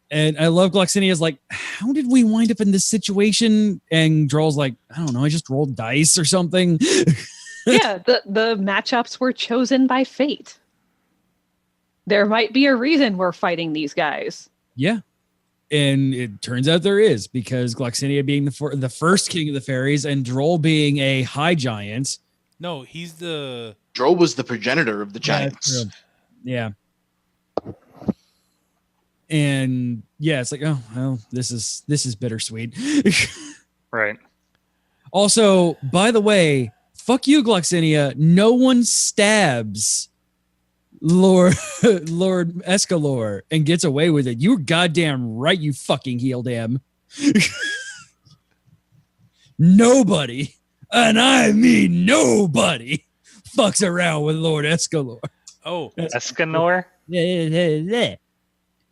And I love Gloxinia's like, how did we wind up in this situation? And Droll's like, I don't know, I just rolled dice or something. Yeah, the matchups were chosen by fate. There might be a reason we're fighting these guys. Yeah. And it turns out there is, because Gloxinia being the first king of the fairies and Droll being a high giant. No, he's the Droll was the progenitor of the giants. Yeah. And yeah, it's like, oh well, this is bittersweet. Right. Also, by the way, fuck you, Gloxinia. No one stabs Lord Escalor and gets away with it. You're goddamn right, you fucking healed him. Nobody, and I mean nobody, fucks around with Lord Escalor. oh Escanor.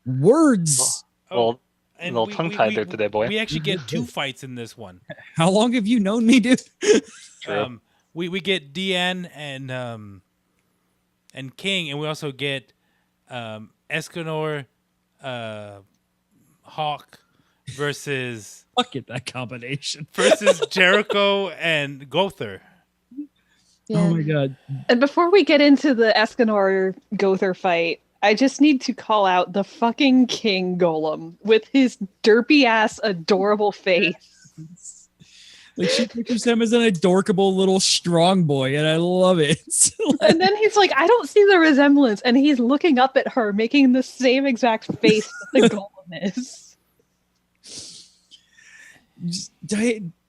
Words. Well, and little tongue-tied there today, boy. We actually get two fights in this one. How long have you known me, dude? True. We get Deanne and King, and we also get Escanor, Hawk versus Fuck it, that combination. Jericho and Gother. Oh my god. And before we get into the Escanor Gother fight, I just need to call out the fucking King Golem with his derpy ass adorable face. Like, she pictures him as an adorable little strong boy, and I love it. And then he's like, I don't see the resemblance. And he's looking up at her, making the same exact face that the Golem is.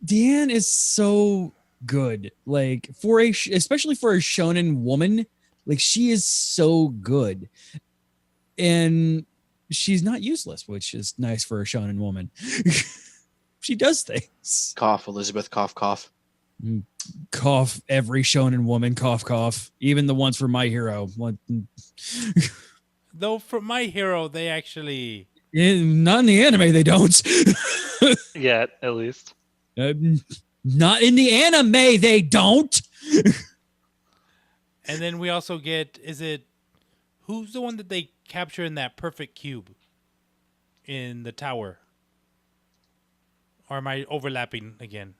Deanne is so good. Like, especially for a shonen woman, like, she is so good. And she's not useless, which is nice for a shonen woman. She does things. Cough, Elizabeth. Cough, cough. Cough, every shonen woman, cough, cough. Even the ones for My Hero. Though for My Hero, they actually... Not in the anime, they don't. Yet, at least. Not in the anime, they don't. And then we also get, who's the one that they capture in that perfect cube in the tower? Or am I overlapping again?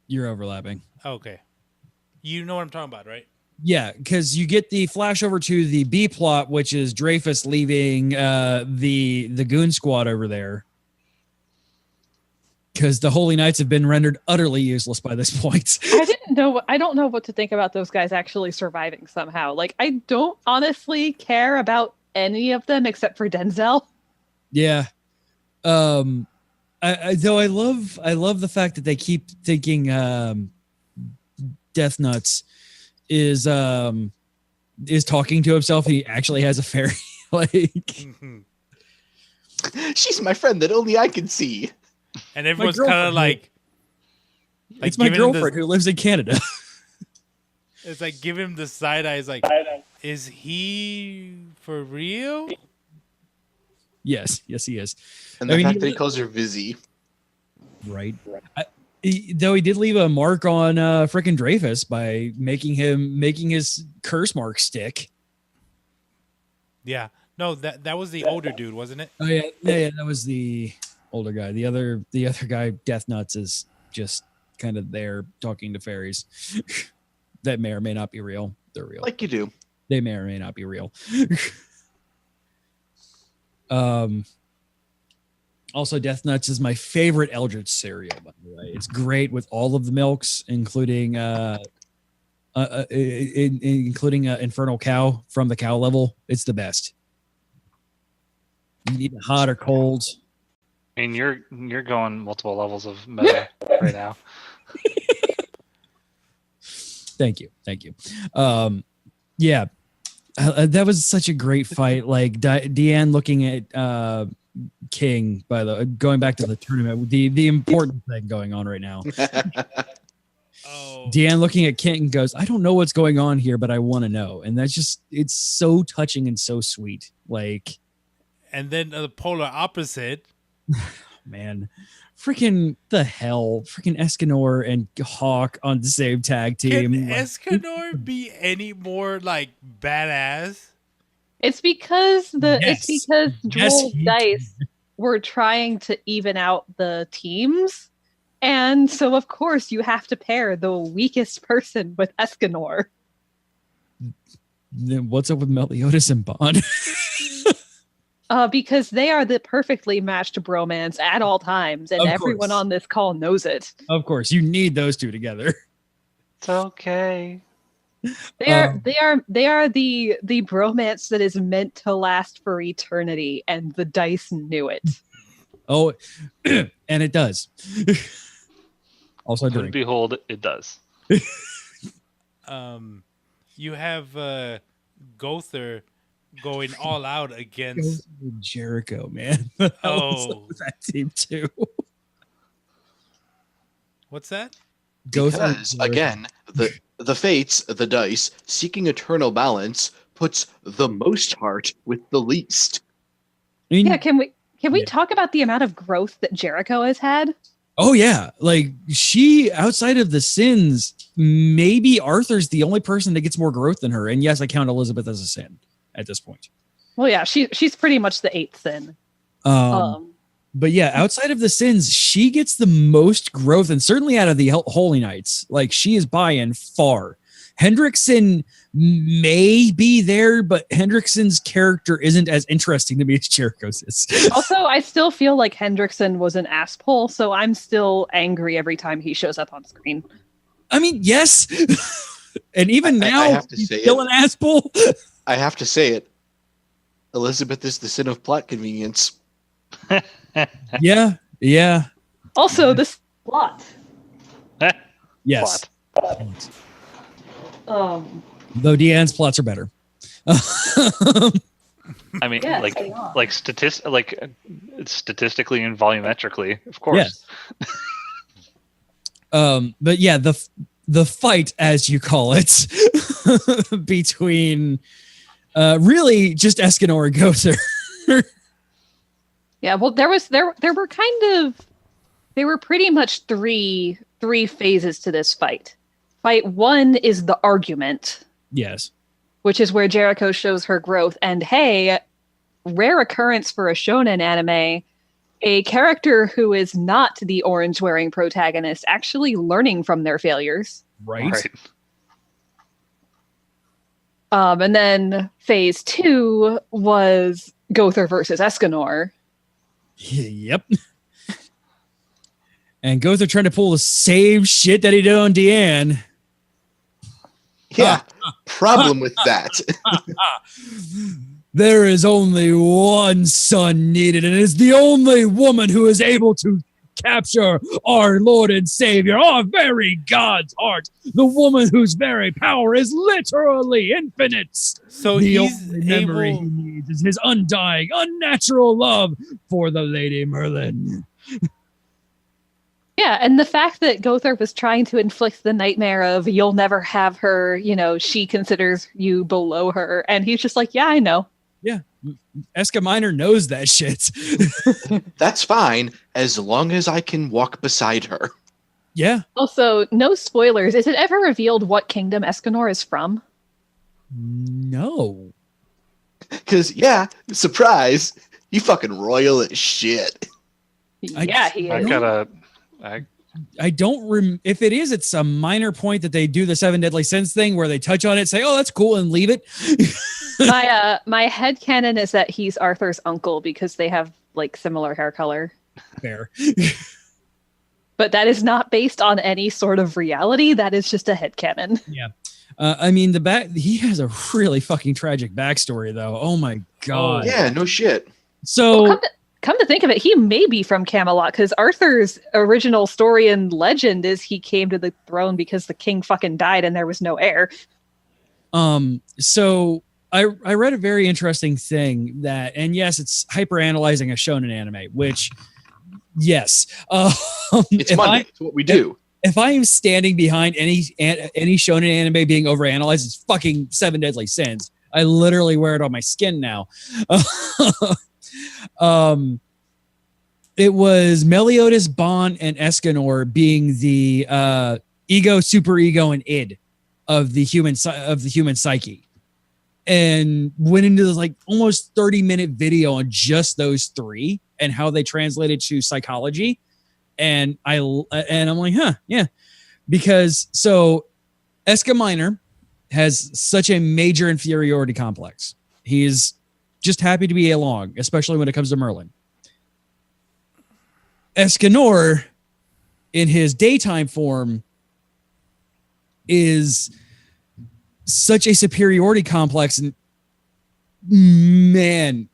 You're overlapping. Okay. You know what I'm talking about, right? Yeah, because you get the flash over to the B plot, which is Dreyfus leaving the goon squad over there. Because the Holy Knights have been rendered utterly useless by this point. I don't know what to think about those guys actually surviving somehow. Like, I don't honestly care about any of them except for Denzel. Yeah. Though I love the fact that they keep thinking Death Nuts is talking to himself. He actually has a fairy. She's my friend that only I can see. And everyone's kind of like it's my girlfriend who lives in Canada. It's like, give him the side eye. It's like, is he for real? Yes, he is. And the fact that he calls her Vizzy. Right. Though he did leave a mark on frickin' Dreyfus by making his curse mark stick. Yeah. No, that was the older dude, wasn't it? Oh yeah, that was the older guy. The other guy, Death Nuts, is just kind of there talking to fairies. That may or may not be real. They're real. Like you do. They may or may not be real. Also, Death Nuts is my favorite Eldritch cereal, by the way. It's great with all of the milks, including Infernal Cow from the cow level. It's the best. You need it hot or cold. I mean, you're going multiple levels of meta right now. Thank you. Yeah, that was such a great fight. Like Deanne looking at King, going back to the tournament, the important thing going on right now. Deanne looking at King goes, I don't know what's going on here, but I want to know. And that's just, it's so touching and so sweet. Like, and then the polar opposite. Man, freaking the hell, freaking Escanor and Hawk on the same tag team. Can Escanor be any more like badass? It's because Droll's dice were trying to even out the teams. And so, of course, you have to pair the weakest person with Escanor. Then what's up with Meliodas and Bond? Because they are the perfectly matched bromance at all times, and everyone on this call knows it. Of course, you need those two together. It's okay. They are the bromance that is meant to last for eternity, and the dice knew it. Oh, and it does. Also, and behold, it does. You have Gother going all out against Jericho, man. That team too. What's that? Because again, the fates, the dice, seeking eternal balance puts the most heart with the least. Yeah, can we talk about the amount of growth that Jericho has had? Oh yeah, like she, outside of the sins, maybe Arthur's the only person that gets more growth than her. And yes, I count Elizabeth as a sin at this point. Well, yeah, she's pretty much the 8th sin. But yeah, outside of the sins, she gets the most growth, and certainly out of the Holy Knights, like she is by far. Hendrickson may be there, but Hendrickson's character isn't as interesting to me as Jericho's is. Also, I still feel like Hendrickson was an asshole, so I'm still angry every time he shows up on screen. I mean, yes. And even now, he's still an asshole. I have to say it. Elizabeth is the sin of plot convenience. Yeah. Also, this plot. Yes. Plot. Though Deanne's plots are better. I mean, Yes, they are. statistically and volumetrically, of course. Yes. But yeah, the fight, as you call it, between really just Escanor and Gother. Yeah, well, there were pretty much three phases to this fight. Fight 1 is the argument, Yes. which is where Jericho shows her growth. And hey, rare occurrence for a shonen anime, a character who is not the orange-wearing protagonist actually learning from their failures. Right. And then phase 2 was Gother versus Escanor. Yep. And Gother trying to pull the same shit that he did on Deanne. Yeah, problem with that. There is only one son needed, and it is the only woman who is able to capture our Lord and Savior, our very God's heart. The woman whose very power is literally infinite. So The he's only memory he able. needs is his undying, unnatural love for the Lady Merlin. Yeah, and the fact that Gother was trying to inflict the nightmare of you'll never have her, she considers you below her. And he's just like, yeah, I know. Yeah. Escaminer knows that shit. That's fine, as long as I can walk beside her. Yeah. Also, no spoilers. Is it ever revealed what kingdom Escanor is from? No. Because, yeah, surprise, you fucking royal as shit. Yeah, he I is. gotta. I don't if it is, it's a minor point that they do the 7 deadly sins thing where they touch on it, say, oh, that's cool, and leave it. My headcanon is that he's Arthur's uncle because they have similar hair color. Fair. But that is not based on any sort of reality. That is just a headcanon. Yeah. I mean, he has a really fucking tragic backstory, though. Oh my god. Yeah, no shit. So Come to think of it, he may be from Camelot because Arthur's original story and legend is he came to the throne because the king fucking died and there was no heir. So I read a very interesting thing and yes, it's hyper analyzing a shonen anime, which yes, It's Monday. It's what we do. If I am standing behind any shonen anime being overanalyzed, it's fucking 7 deadly sins. I literally wear it on my skin now. It was Meliodas, Bon, and Escanor being the ego, superego, and id of the human psyche, and went into this almost 30-minute video on just those 3 and how they translated to psychology. And I'm like, huh, yeah, because so Escaminer has such a major inferiority complex. He's just happy to be along, especially when it comes to Merlin. Escanor, in his daytime form, is such a superiority complex. And man,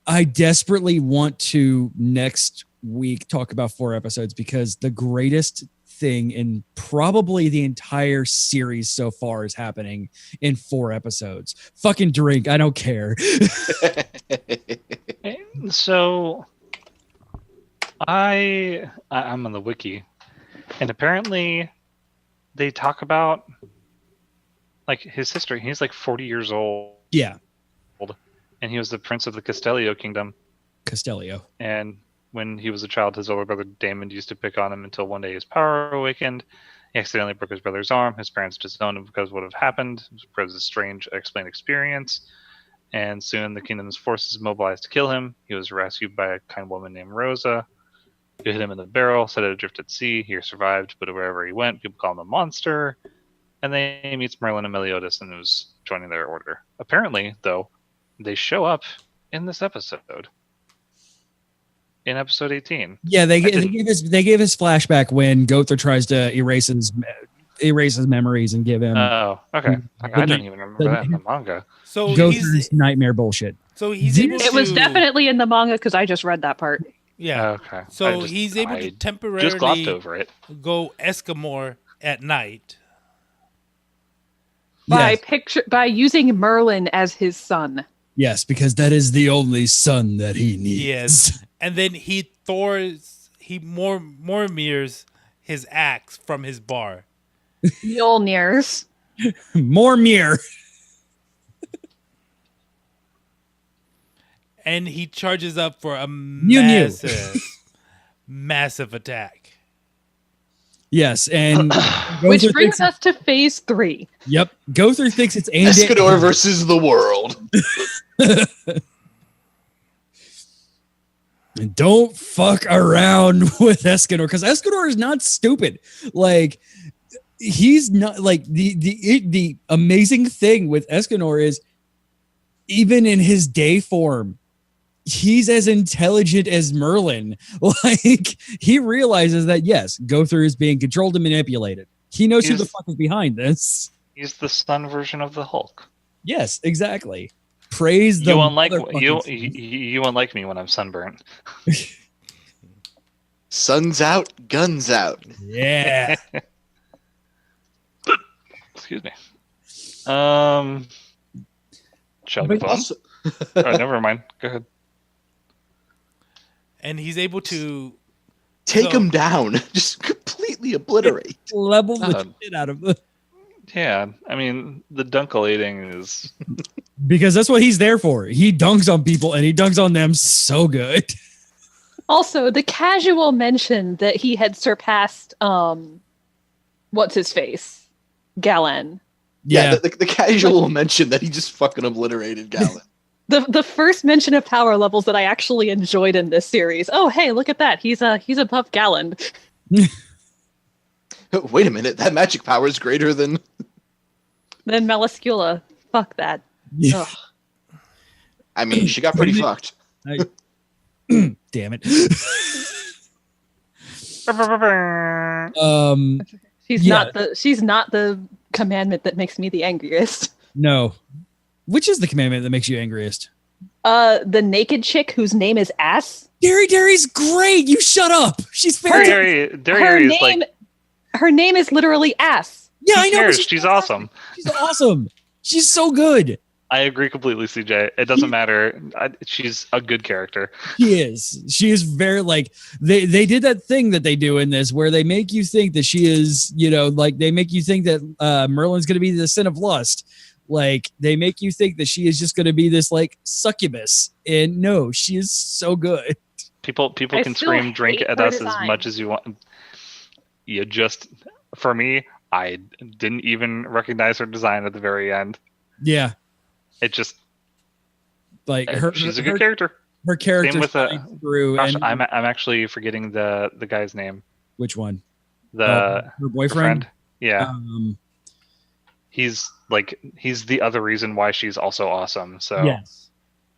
I desperately want to next week talk about 4 episodes because the greatest thing in probably the entire series so far is happening in 4 episodes. Fucking drink. I don't care. So I'm on the wiki, and apparently they talk about his history. He's 40 years old. Yeah. And he was the prince of the Castellio kingdom. Castellio. And when he was a child, his older brother Damon used to pick on him until one day his power awakened. He accidentally broke his brother's arm. His parents disowned him because of what had happened. It was a strange, unexplained experience. And soon the kingdom's forces mobilized to kill him. He was rescued by a kind woman named Rosa, who hit him in the barrel, set it adrift at sea. He survived, but wherever he went, people call him a monster. And then he meets Merlin and Meliodas and was joining their order. Apparently, though, they show up in this episode. In episode 18. Yeah, they gave his flashback when Gother tries to erase his memories and give him Oh, okay. I don't even remember that in the manga. So Gother's nightmare bullshit. So he's able to. It was definitely in the manga because I just read that part. Yeah. Okay. So he's able to just glossed temporarily over it. go Escamor at night. By using Merlin as his son. Yes, because that is the only son that he needs. Yes. And then he more mirrors his axe from his bar. Mjolnirs. More mirror. And he charges up for a Mew. massive attack. Yes, and Which brings us to phase 3. Yep, Gother thinks it's aimed Escanor at versus the world. And don't fuck around with Escanor, because Escanor is not stupid. Like, he's not like the amazing thing with Escanor is even in his day form, he's as intelligent as Merlin. Like, he realizes that yes, Gother is being controlled and manipulated. He knows who the fuck is behind this. He's the sun version of the Hulk. Yes, exactly. Praise the you unlike me when I'm sunburnt. Sun's out, guns out. Yeah. Excuse me. Shall we go on? Oh, never mind. Go ahead. And he's able to take him down, just completely obliterate, level the shit out of them. Yeah, I mean, the dunkulating is because that's what he's there for. He dunks on people, and he dunks on them so good. Also, the casual mention that he had surpassed, what's his face, Galen. Yeah, the casual mention that he just fucking obliterated Galen. The first mention of power levels that I actually enjoyed in this series. Oh, hey, look at that. He's above Galen. Wait a minute, that magic power is greater than Meliscula. Fuck that. Yeah. I mean, she got pretty fucked. Damn it. She's not the commandment that makes me the angriest. No. Which is the commandment that makes you angriest? The naked chick whose name is Ass. Derry's great. You shut up. She's fantastic. Her name is literally Ass. Yeah, I know. She's awesome. She's awesome. She's so good. I agree completely, CJ. It doesn't matter. She's a good character. She is. She is very like they did that thing that they do in this where they make you think that she is, like they make you think that Merlin's going to be the sin of lust. Like they make you think that she is just going to be this like succubus, and no, she is so good. People can scream drink at us as much as you want. You just, for me, I didn't even recognize her design at the very end. Yeah. It just like she's a good character. Her character with through. Gosh, and, I'm actually forgetting the guy's name. Which one? Her boyfriend. Yeah. He's the other reason why she's also awesome. So yes.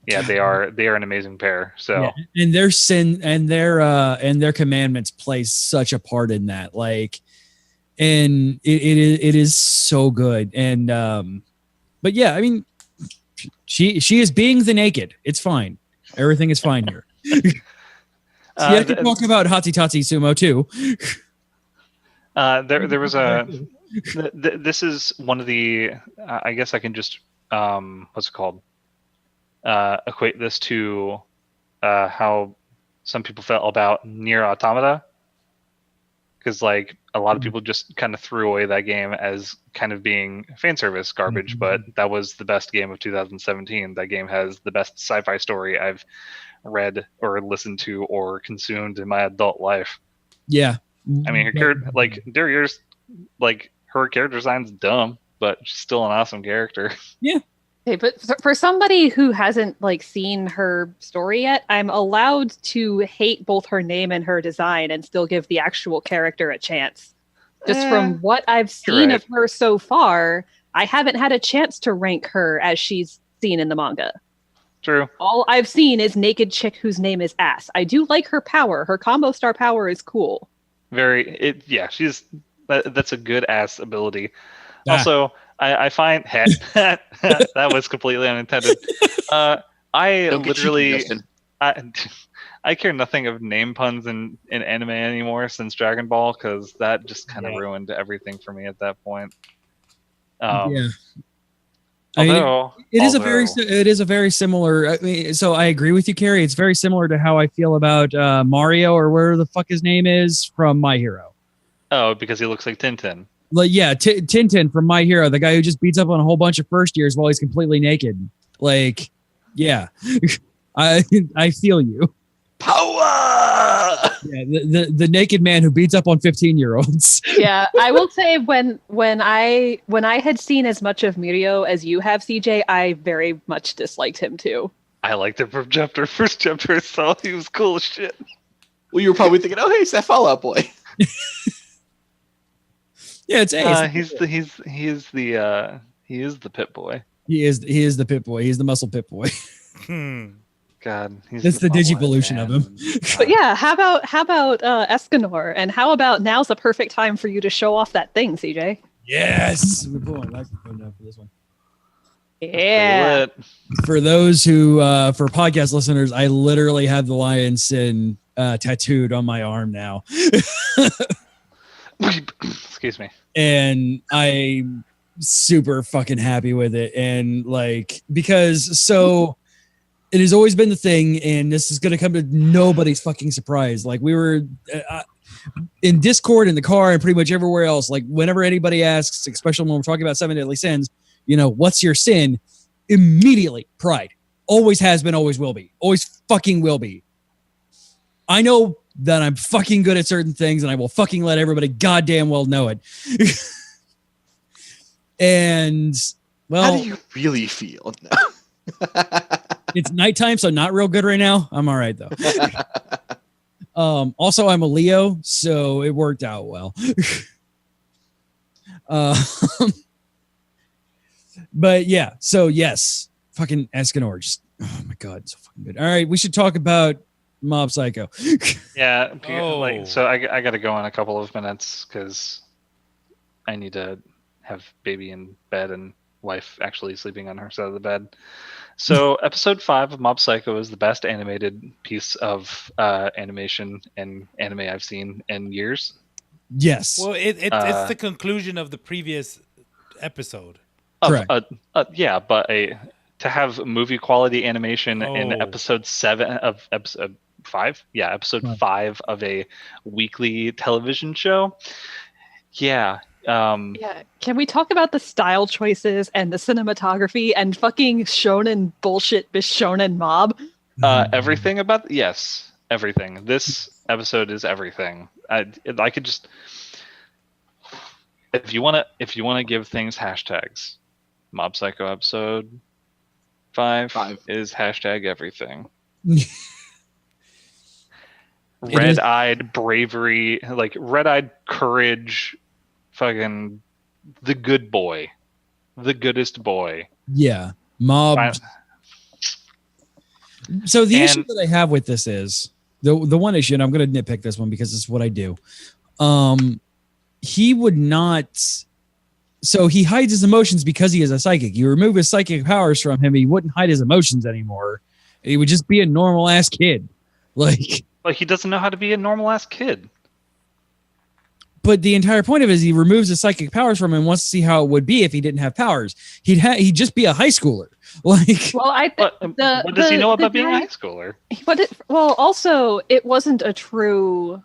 Yeah, they are an amazing pair. So yeah. And their sin and their commandments play such a part in that. Like, and it is so good. And but yeah, I mean, she is being the naked. It's fine. Everything is fine here. So you have to talk about Hatsitachi Sumo too. There was a. This is one of the. I guess I can just what's it called? Equate this to how some people felt about Nier Automata, because like a lot of people just kind of threw away that game as kind of being fan service garbage, but that was the best game of 2017. That game has the best sci-fi story I've read or listened to or consumed in my adult life. Yeah, I mean, her character, like Derry's, like her character design's dumb, but she's still an awesome character. Yeah. Okay, but for somebody who hasn't like seen her story yet, I'm allowed to hate both her name and her design and still give the actual character a chance. Just from what I've seen of her so far, I haven't had a chance to rank her as she's seen in the manga. True. All I've seen is naked chick whose name is Ass. I do like her power. Her combo star power is cool. She's that's a good ass ability. Also, I find that was completely unintended. I literally I care nothing of name puns in anime anymore since Dragon Ball, because that just kind of ruined everything for me at that point. Yeah. I mean, Although it is a very similar. I mean, so I agree with you, Carrie. It's very similar to how I feel about Mario, or where the fuck his name is, from My Hero. Oh, because he looks like Tintin. Like, yeah, Tintin from My Hero, the guy who just beats up on a whole bunch of first years while he's completely naked. Like, yeah, I feel you. Power. Yeah, the naked man who beats up on 15-year-olds. Yeah, I will say when I had seen as much of Mirio as you have, CJ, I very much disliked him too. I liked him from first chapter I saw. He was cool as shit. Well, you were probably thinking, oh, hey, it's that Fallout Boy. Yeah, it's Ace. He is the pit boy. He is the pit boy. He's the muscle pit boy. God, it's the digivolution of him. But yeah, how about Escanor, and how about now's the perfect time for you to show off that thing, CJ? Yes, we're pulling microphone down for this one. Yeah. For those who, for podcast listeners, I literally have the Lion Sin tattooed on my arm now. Excuse me. And I'm super fucking happy with it. And like, because so it has always been the thing, and this is going to come to nobody's fucking surprise. Like, we were in Discord, in the car, and pretty much everywhere else. Like, whenever anybody asks, especially when we're talking about 7 deadly sins, you know, what's your sin? Immediately, pride. Always has been, always will be. Always fucking will be. I know that I'm fucking good at certain things, and I will fucking let everybody goddamn well know it. And, well... How do you really feel? It's nighttime, so not real good right now. I'm all right, though. Also, I'm a Leo, so it worked out well. But yeah, so yes, fucking Escanor. Just, oh my God, so fucking good. All right, we should talk about Mob Psycho. Yeah, Oh. like, so I got to go in a couple of minutes because I need to have baby in bed and wife actually sleeping on her side of the bed. So episode 5 of Mob Psycho is the best animated piece of animation and anime I've seen in years. Yes. Well, it's the conclusion of the previous episode. Correct. Yeah, but to have movie quality animation in episode 7 of episode 5, yeah, episode 5 of a weekly television show. Yeah. Yeah. Can we talk about the style choices and the cinematography and fucking shonen bullshit shonen mob? Everything about everything. This episode is everything. I could just, if you want to give things hashtags, Mob Psycho episode 5 is hashtag everything. Red-eyed bravery, like red-eyed courage. Fucking the good boy, the goodest boy. Yeah, Mob. So the issue that I have with this is the one issue, and I'm going to nitpick this one because it's what I do. He would not. So he hides his emotions because he is a psychic. You remove his psychic powers from him, he wouldn't hide his emotions anymore. He would just be a normal ass kid, like he doesn't know how to be a normal ass kid. But the entire point of it is he removes his psychic powers from him and wants to see how it would be if he didn't have powers. He'd just be a high schooler. Like, well, what does he know about being a high schooler? Also, it wasn't a true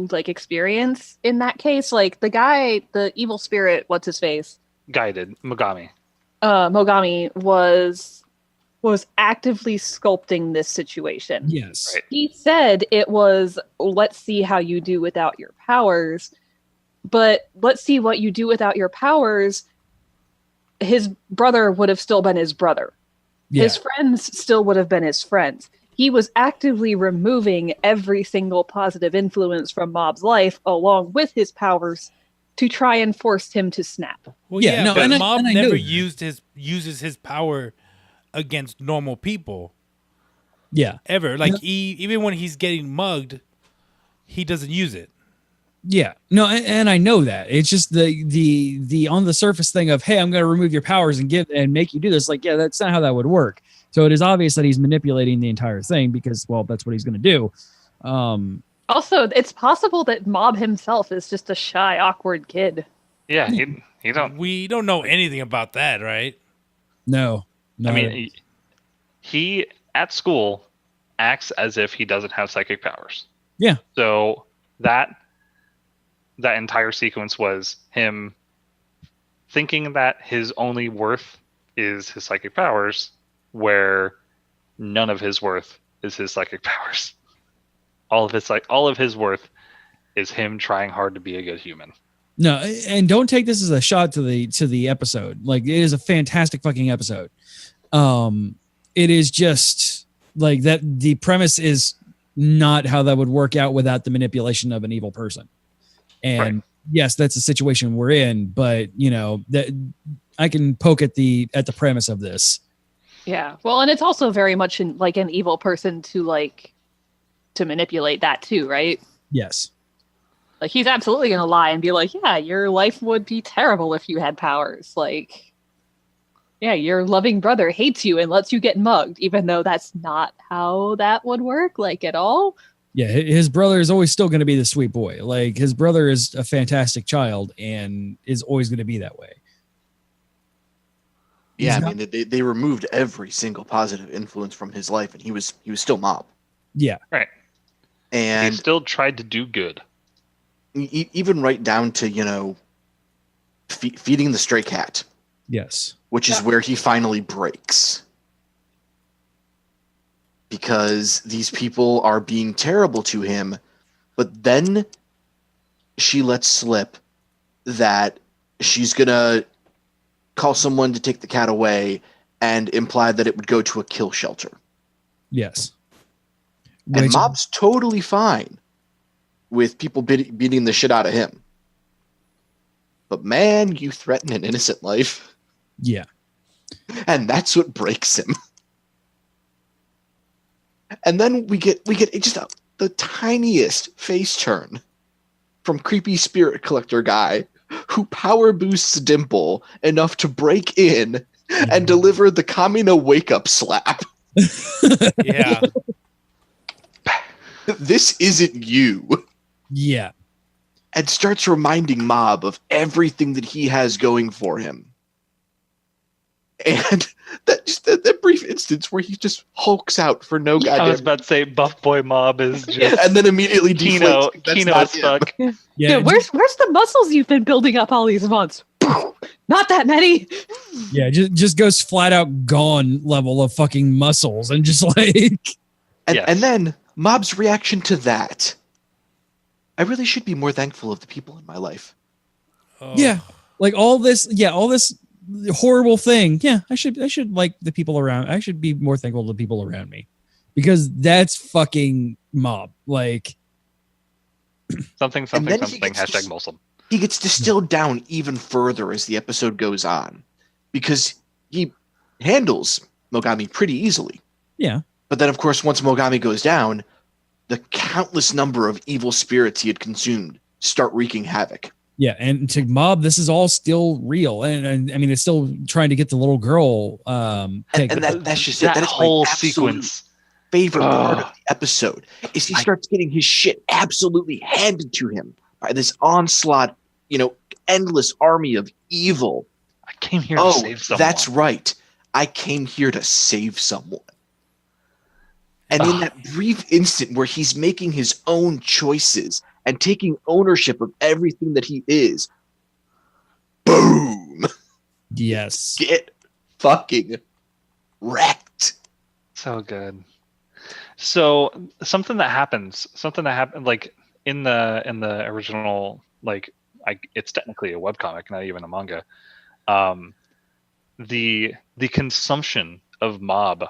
like experience in that case. Like the guy, the evil spirit, what's his face? Guided Mogami. Mogami was actively sculpting this situation. Yes. Right. He said it was, let's see how you do without your powers. But let's see what you do without your powers. His brother would have still been his brother. Yeah. His friends still would have been his friends. He was actively removing every single positive influence from Mob's life along with his powers to try and force him to snap. Well, but Mob never uses his power against normal people. Yeah. Ever. Like even when he's getting mugged, he doesn't use it. Yeah. No, and I know that. It's just the on the surface thing of, hey, I'm going to remove your powers and make you do this. Like, yeah, that's not how that would work. So it is obvious that he's manipulating the entire thing because, well, that's what he's going to do. Also, it's possible that Mob himself is just a shy, awkward kid. Yeah, he don't. We don't know anything about that, right? No. I mean, he at school acts as if he doesn't have psychic powers. Yeah. So that entire sequence was him thinking that his only worth is his psychic powers, where none of his worth is his psychic powers. All of his worth is him trying hard to be a good human. No, and don't take this as a shot to the episode. Like, it is a fantastic fucking episode. It is just like that. The premise is not how that would work out without the manipulation of an evil person. And yes, that's the situation we're in. But that I can poke at the premise of this. Yeah. Well, and it's also very much like an evil person to manipulate that too, right? Yes. Like, he's absolutely going to lie and be like, yeah, your life would be terrible if you had powers. Like, yeah, your loving brother hates you and lets you get mugged, even though that's not how that would work, like, at all. Yeah, his brother is always still going to be the sweet boy. Like, his brother is a fantastic child and is always going to be that way. Yeah, I mean, they removed every single positive influence from his life, and he was still mob. Yeah. Right. And he still tried to do good. Even right down to, feeding the stray cat. Yes. Which is where he finally breaks. Because these people are being terrible to him, but then she lets slip that she's going to call someone to take the cat away and imply that it would go to a kill shelter. Yes. And Mob's totally fine with people beating the shit out of him. But man, you threaten an innocent life. Yeah. And that's what breaks him. And then we get just the tiniest face turn from creepy spirit collector guy who power boosts Dimple enough to break in and deliver the Kamina wake-up slap. Yeah. This isn't you. Yeah. And starts reminding Mob of everything that he has going for him. And that brief instance where he just hulks out for no goddamn. I was about to say Buff Boy Mob is just and then immediately deflates. Kino as fuck. Yeah, where's the muscles you've been building up all these months? Not that many. Yeah, just goes flat out gone level of fucking muscles and just like. And then Mob's reaction to that. I really should be more thankful of the people in my life. Oh. Yeah, like all this horrible thing. Yeah, I should like the people around. I should be more thankful to the people around me, because that's fucking Mob. Like something hashtag Muslim. He gets distilled down even further as the episode goes on, because he handles Mogami pretty easily. Yeah. But then, of course, once Mogami goes down, the countless number of evil spirits he had consumed start wreaking havoc. Yeah, and to Mob, this is all still real, and I mean, it's still trying to get the little girl. And that's just that it. That is whole my sequence. Favorite part of the episode is he starts getting his shit absolutely handed to him by this onslaught, endless army of evil. I came here to save someone. That's right. I came here to save someone. And in that brief instant where he's making his own choices and taking ownership of everything that he is, boom! Yes. Get fucking wrecked. So good. So something that happened like in the original, like it's technically a webcomic, not even a manga. The consumption of Mob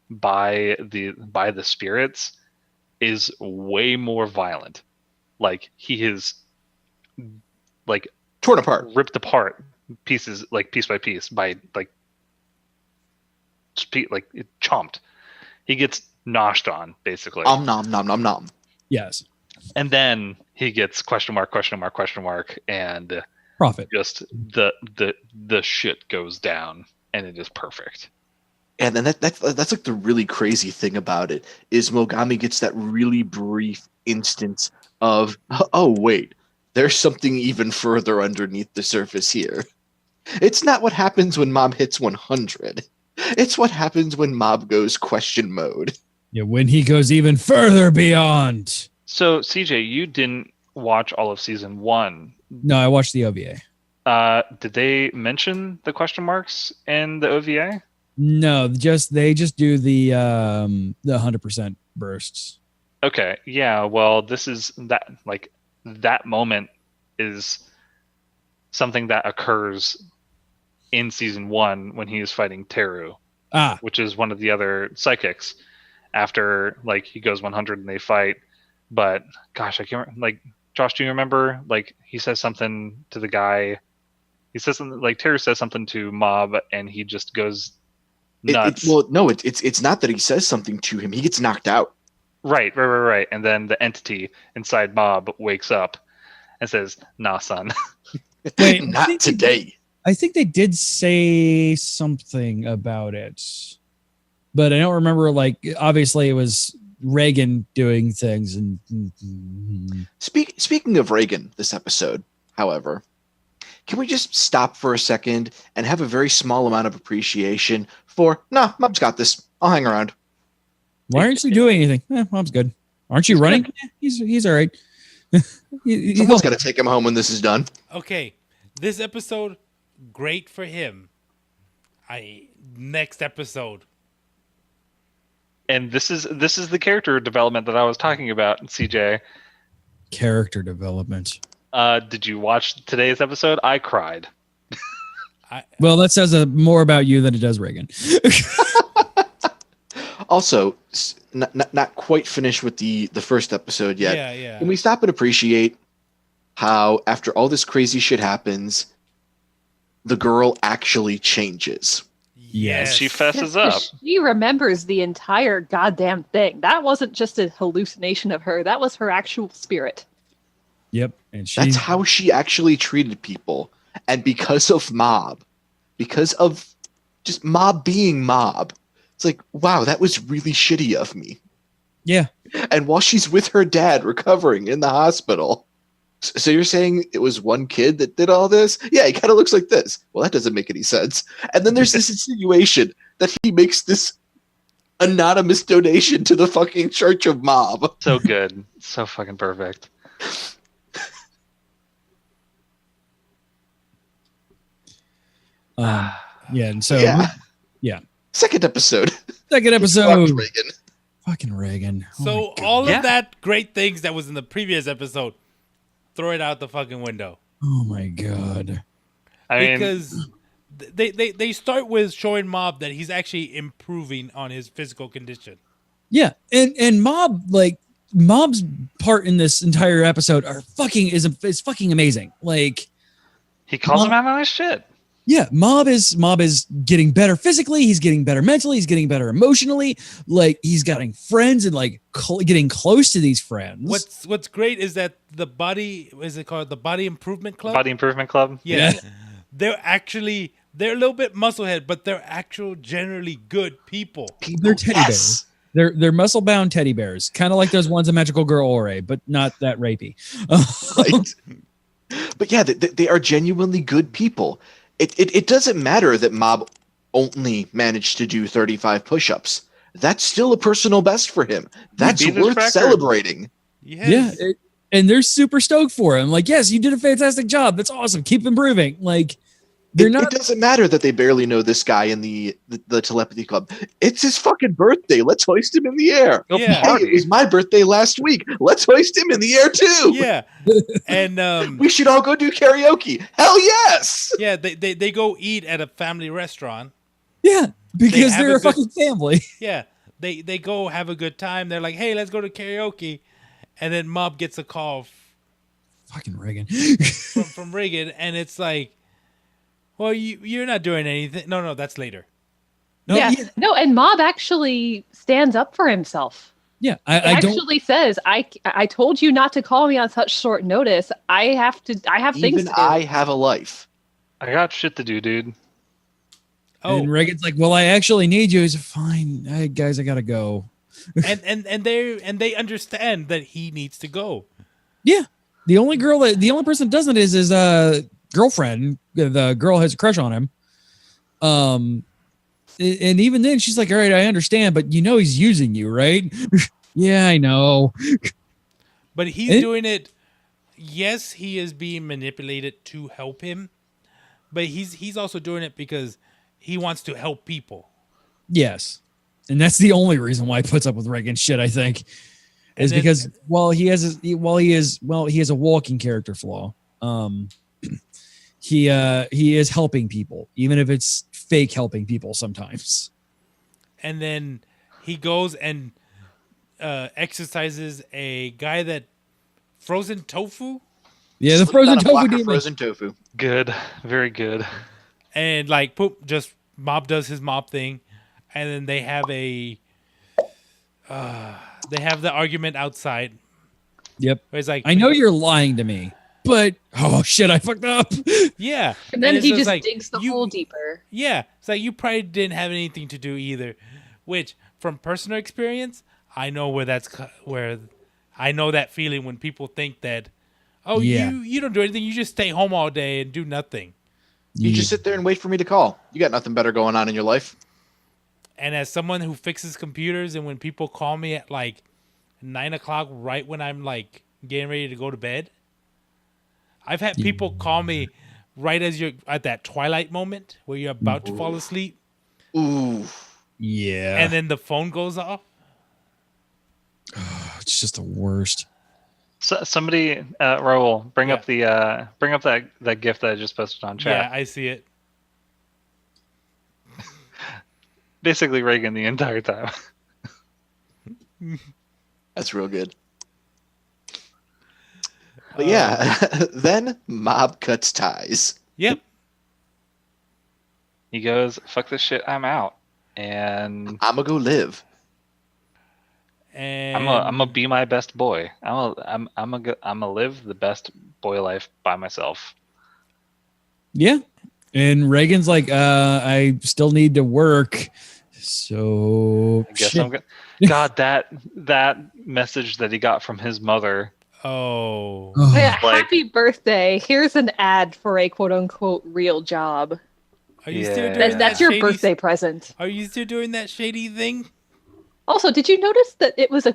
by the spirits is way more violent. Like, he is like torn apart, ripped apart pieces, like piece by piece, by like chomped. He gets noshed on, basically. Nom. Yes. And then he gets question mark, and profit. Just the shit goes down, and it is perfect. And then that's like the really crazy thing about it is Mogami gets that really brief instance of, oh wait, there's something even further underneath the surface here. It's not what happens when Mob hits 100. It's what happens when Mob goes question mode. Yeah, when he goes even further beyond. So, CJ, you didn't watch all of season 1. No, I watched the OVA. Did they mention the question marks in the OVA? No, they just do the 100% bursts. Okay, yeah. Well, this is that moment is something that occurs in season 1 when he is fighting Teru, which is one of the other psychics. After he goes 100 and they fight, but gosh, I can't Josh, do you remember? He says something to the guy. He says something Teru says something to Mob, and he just goes nuts. It's not that he says something to him. He gets knocked out. Right. And then the entity inside Mob wakes up and says, "Nah, son." Wait, not today. I think they did say something about it, but I don't remember. Obviously, it was Reagan doing things. And speaking of Reagan, this episode, however, can we just stop for a second and have a very small amount of appreciation for? Nah, Mom's got this. I'll hang around. Why aren't you doing anything? Mom's good. Aren't you running? He's all right. Someone's got to take him home when this is done. Okay, this episode, great for him. Next episode. And this is the character development that I was talking about, CJ. Character development. Did you watch today's episode? I cried. Well, that says more about you than it does Reagan. Also, not quite finished with the first episode yet. Yeah. Can we stop and appreciate how, after all this crazy shit happens, the girl actually changes? Yes. She fesses up. She remembers the entire goddamn thing. That wasn't just a hallucination of her. That was her actual spirit. Yep. And that's how she actually treated people. And because of Mob, because of just Mob being Mob, it's like, wow, that was really shitty of me. Yeah. And while she's with her dad recovering in the hospital. So you're saying it was one kid that did all this? Yeah, he kind of looks like this. Well, that doesn't make any sense. And then there's this insinuation that he makes this anonymous donation to the fucking Church of Mob. So good. So fucking perfect. Yeah, and so yeah. Second episode. Reagan. Fucking Reagan. So all of that great things that was in the previous episode, throw it out the fucking window. Oh my god. Because they start with showing Mob that he's actually improving on his physical condition. Yeah, and Mob's part in this entire episode is fucking amazing. He calls him out on his shit. Yeah, Mob is getting better physically. He's getting better mentally. He's getting better emotionally. He's getting friends and getting close to these friends. What's great is that the body improvement club. Body improvement club. Yeah. They're a little bit musclehead, but they're actual generally good people. They're teddy bears. They're muscle bound teddy bears, kind of like those ones in Magical Girl Ore, but not that rapey. Right. But yeah, they are genuinely good people. It doesn't matter that Mob only managed to do 35 push-ups. That's still a personal best for him. That's worth celebrating. Yes. Yeah, and they're super stoked for him. Yes, you did a fantastic job. That's awesome. Keep improving. It doesn't matter that they barely know this guy in the telepathy club. It's his fucking birthday. Let's hoist him in the air. Yeah. Hey, it was my birthday last week. Let's hoist him in the air too. Yeah. And we should all go do karaoke. Hell yes. Yeah, they go eat at a family restaurant. Yeah, because they're a fucking family. Yeah. They go have a good time. They're like, hey, let's go to karaoke. And then Mob gets a call. Fucking Reagan. from Reagan, and it's like, well, you're not doing anything. No, that's later. No, No, and Mob actually stands up for himself. Yeah, He actually says, I told you not to call me on such short notice. I have things to do. I have a life. I got shit to do, dude. Oh. And Reagan's like, well, I actually need you. He's like, fine. Hey, guys, I gotta go. and they understand that he needs to go. Yeah. The only person that doesn't is his girlfriend. The girl has a crush on him. And even then she's like, all right, I understand, but he's using you, right? Yeah, I know. But he's doing it. Yes, he is being manipulated to help him, but he's also doing it because he wants to help people. Yes. And that's the only reason why he puts up with Reagan's shit, I think. Is because he has a walking character flaw. He is helping people, even if it's fake helping people sometimes. And then he goes and exercises a guy that frozen tofu. Yeah, the frozen tofu demon. Frozen tofu. Good, very good. And just Mob does his mob thing, and then they have the argument outside. Yep. It's like, I know you're lying to me, but oh shit, I fucked up. Yeah. And then he just digs the hole deeper. Yeah. It's like you probably didn't have anything to do either. Which, from personal experience, I know where I know that feeling when people think that, you don't do anything, you just stay home all day and do nothing. You just sit there and wait for me to call. You got nothing better going on in your life. And as someone who fixes computers, and when people call me at 9:00 right when I'm getting ready to go to bed, I've had people call me right as you're at that twilight moment where you're about to fall asleep. Ooh. Yeah. And then the phone goes off. Oh, it's just the worst. So, somebody, Raul, bring up that GIF that I just posted on chat. Yeah, I see it. Basically Reagan the entire time. That's real good. But yeah, then Mob cuts ties. Yep. He goes, fuck this shit, I'm out. And I'ma go live. And I'm gonna be my best boy. I'm gonna live the best boy life by myself. Yeah. And Reagan's like, I still need to work. So I guess I'm gonna. God, that message that he got from his mother. Oh. Yeah, happy birthday. Here's an ad for a quote unquote real job. Are you still doing that's your birthday present. Are you still doing that shady thing? Also, did you notice that it was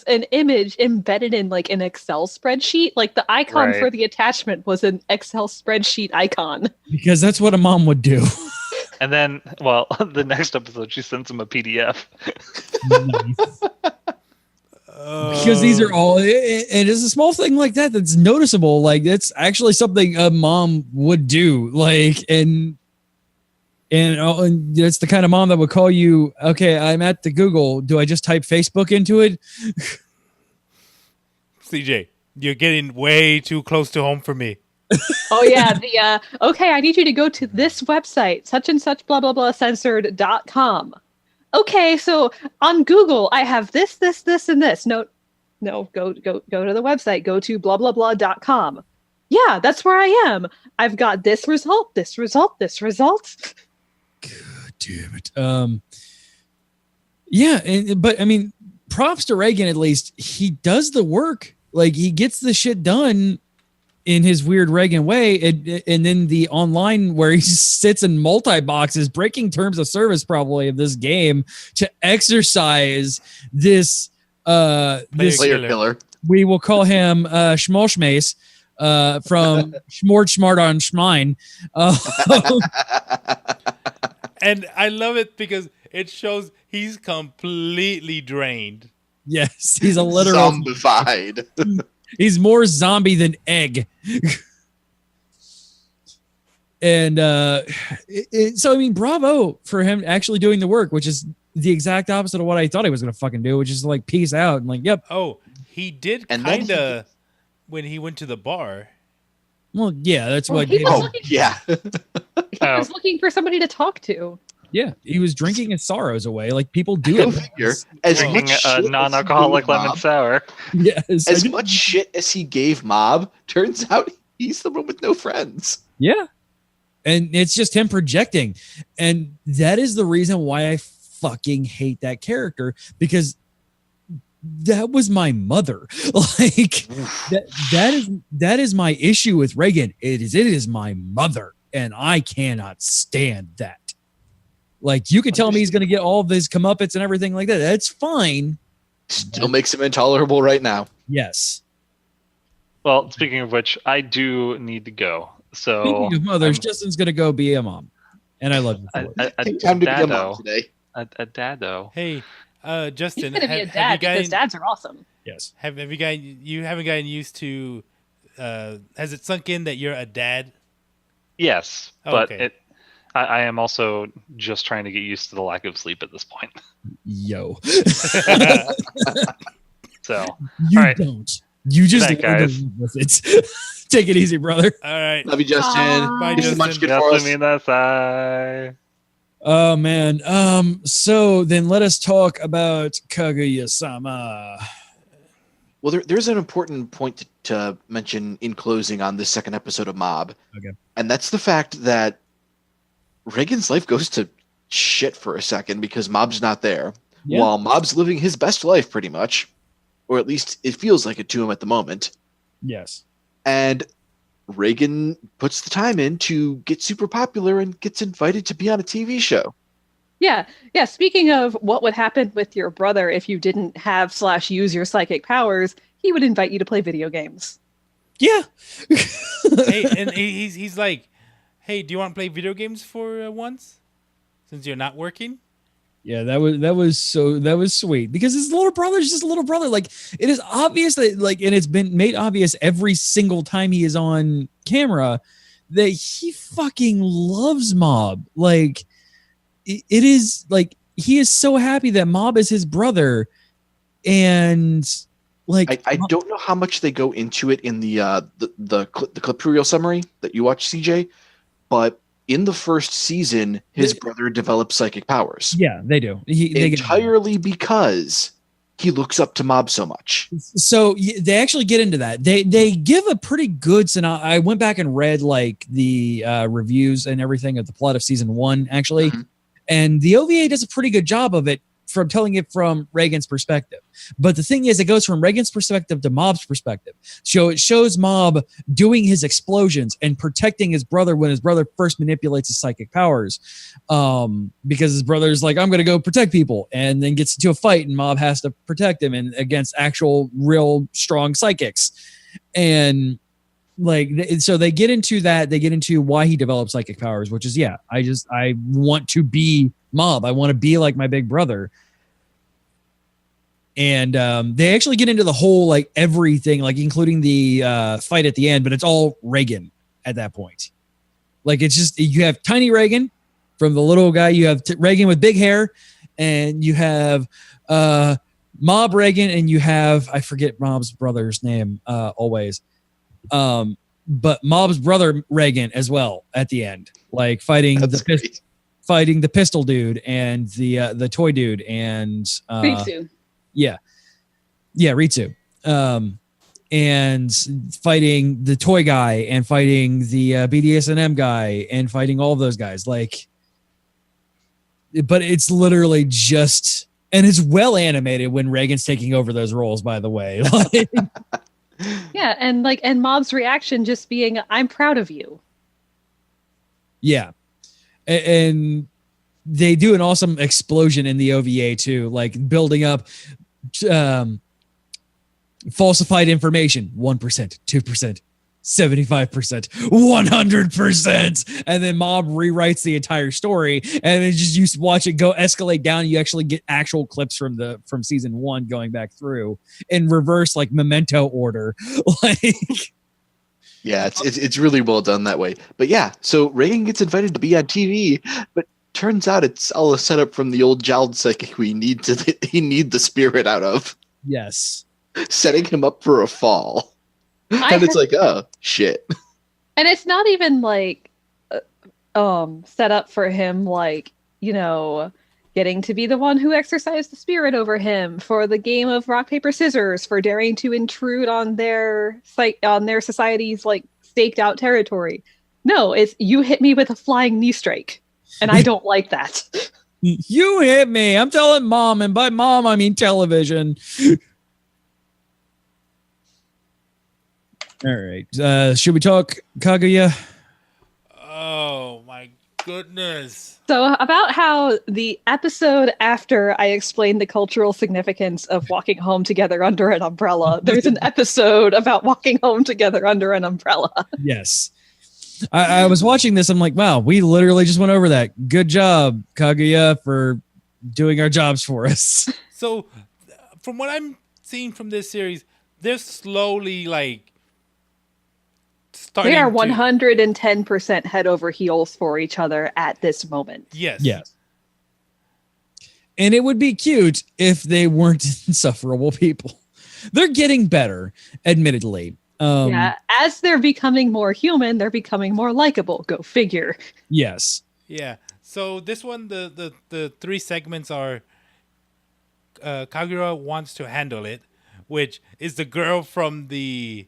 an image embedded in an Excel spreadsheet? The icon for the attachment was an Excel spreadsheet icon. Because that's what a mom would do. And then, the next episode, she sends him a PDF. Nice. Because these are all, and it's a small thing like that that's noticeable. That's actually something a mom would do. And it's the kind of mom that would call you, okay, I'm at the Google. Do I just type Facebook into it? CJ, you're getting way too close to home for me. Oh yeah, okay, I need you to go to this website, such and such blah blah blah censored.com. Okay, so on Google I have this, and this. No, go to the website, go to blah blah blah.com. Yeah, that's where I am. I've got this result. God damn it. Yeah, but I mean, props to Reagan, at least. He does the work. He gets the shit done in his weird Reagan way, and then the online where he sits in multi-boxes, breaking terms of service probably of this game to exercise this player killer. We will call him Schmoshmace from Schmort Smart on Schmine. And I love it because it shows he's completely drained. Yes, he's a literal zombified. He's more zombie than egg. And so, I mean, bravo for him actually doing the work, which is the exact opposite of what I thought he was going to fucking do, which is peace out and yep. Oh, he did kind of when he went to the bar. Well, yeah, that's what. He was looking for somebody to talk to. Yeah, he was drinking his sorrows away, like people do. Drinking a non-alcoholic lemon sour. Yes, as much shit as he gave Mob, turns out he's the one with no friends. Yeah, and it's just him projecting, and that is the reason why I fucking hate that character, because that was my mother. Like that is my issue with Reagan. It is my mother, and I cannot stand that. Like, you could tell me he's going to get all of his comeuppance and everything like that. That's fine. Still makes him intolerable right now. Yes. Well, speaking of which, I do need to go. So Speaking of mothers, Justin's going to go be a mom, and I love you for it. Take time to be a mom today. A dado. Hey, Justin, He's gonna be a dad because dads are awesome. Yes. have you haven't gotten used to? Has it sunk in that you're a dad? Yes, Oh, but okay. I am also just trying to get used to the lack of sleep at this point. Yo. So You all right. don't. You just Good night, learn to guys. live with it. Take it easy, brother. All right. Love you, Justin. Bye, This is much Justin. good for us. Yasuminasai. Oh man. So then let us talk about Kaguya-Sama. Well, there's an important point to mention in closing on this second episode of Mob. Okay. And that's the fact that Reagan's life goes to shit for a second because Mob's not there. Yeah. While Mob's living his best life pretty much. Or at least it feels like it to him at the moment. Yes. And Reagan puts the time in to get super popular and gets invited to be on a TV show. Yeah. Speaking of what would happen with your brother if you didn't have / use your psychic powers, he would invite you to play video games. Yeah. Hey, and he's like, hey, do you want to play video games for once, since you're not working? Yeah, that was sweet because his little brother's just a little brother. Like, it is obvious that, like, and it's been made obvious every single time he is on camera that he fucking loves Mob. Like, it is like he is so happy that Mob is his brother, and like I don't know how much they go into it in the clip reel summary that you watch, CJ, but in the first season, his brother develops psychic powers. Yeah, they do. Entirely because he looks up to Mob so much. So they actually get into that. They give a pretty good synopsis. I went back and read like the reviews and everything of the plot of season 1, actually. Mm-hmm. And the OVA does a pretty good job of it from telling it from Reagan's perspective. But the thing is, it goes from Reagan's perspective to Mob's perspective. So it shows Mob doing his explosions and protecting his brother when his brother first manipulates his psychic powers. Because his brother's like, I'm going to go protect people, and then gets into a fight and Mob has to protect him and against actual real strong psychics. And like, so they get into that. They get into why he develops psychic powers, which is, I want to be Mob. I want to be like my big brother. And they actually get into the whole, like, everything, like including the fight at the end, but it's all Reagan at that point. Like, it's just, you have tiny Reagan from the little guy, you have Reagan with big hair, and you have Mob Reagan, and you have, I forget Mob's brother's name always. But Mob's brother Reagan as well at the end, like fighting fighting the pistol dude and the toy dude and Ritsu. Ritsu. And fighting the toy guy and fighting the BDSM guy and fighting all of those guys. Like, but it's literally just, and it's well animated when Reagan's taking over those roles, by the way. Like, yeah, and Mob's reaction just being, I'm proud of you. yeah. And they do an awesome explosion in the OVA too, like building up falsified information, 1%, 2%, 75%, 100%. And then Mob rewrites the entire story, and then just you watch it go escalate down. You actually get actual clips from season 1 going back through in reverse, like Memento order. Like, yeah, it's really well done that way. But yeah, so Reagan gets invited to be on TV, but turns out it's all a setup from the old child psychic he need the spirit out of. yes. Setting him up for a fall. And it's like, oh, shit. And it's not even like set up for him, like, you know, getting to be the one who exercised the spirit over him for the game of rock, paper, scissors, for daring to intrude on their society's, like, staked out territory. No, it's you hit me with a flying knee strike, and I don't like that. You hit me. I'm telling Mom, and by Mom I mean television. All right. Should we talk Kaguya? Oh my goodness. So about how the episode after I explained the cultural significance of walking home together under an umbrella, there's an episode about walking home together under an umbrella. Yes. I was watching this. I'm like, wow, we literally just went over that. Good job, Kaguya, for doing our jobs for us. So, from what I'm seeing from this series, they're slowly like starting. They are to- 110% head over heels for each other at this moment. Yes. Yes. And it would be cute if they weren't insufferable people. They're getting better, admittedly. Yeah, as they're becoming more human, they're becoming more likable. Go figure. Yes. Yeah. So this one, the three segments are Kaguya wants to handle it, which is the girl from the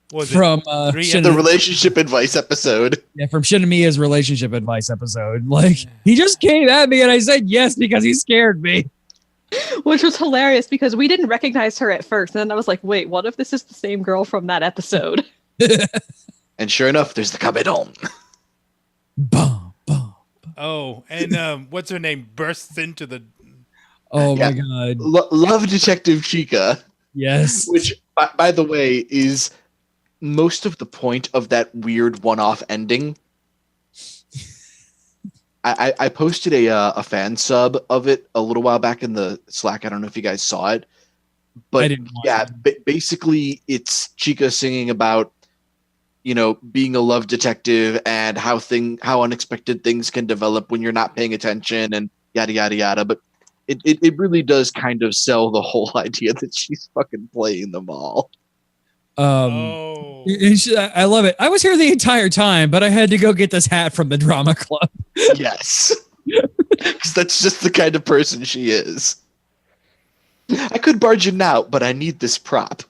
From The relationship advice episode. Yeah, from Shinomiya's relationship advice episode. Like, he just came at me and I said yes because he scared me. Which was hilarious because we didn't recognize her at first. And then I was like, wait, what if this is the same girl from that episode? And sure enough, there's the Kabedon. Bum, bum. Oh, and what's her name bursts into the. Oh Yeah. my god. Love Detective Chika, Yes. which, by the way, is most of the point of that weird one-off ending. I posted a fan sub of it a little while back in the Slack. I don't know if you guys saw it, but I didn't watch yeah, basically it's Chika singing about, being a love detective and how unexpected things can develop when you're not paying attention and yada yada yada. But it really does kind of sell the whole idea that she's fucking playing them all. Oh. I love it. I was here the entire time, but I had to go get this hat from the drama club. Yes, because that's just the kind of person she is. I could barge in now, but I need this prop.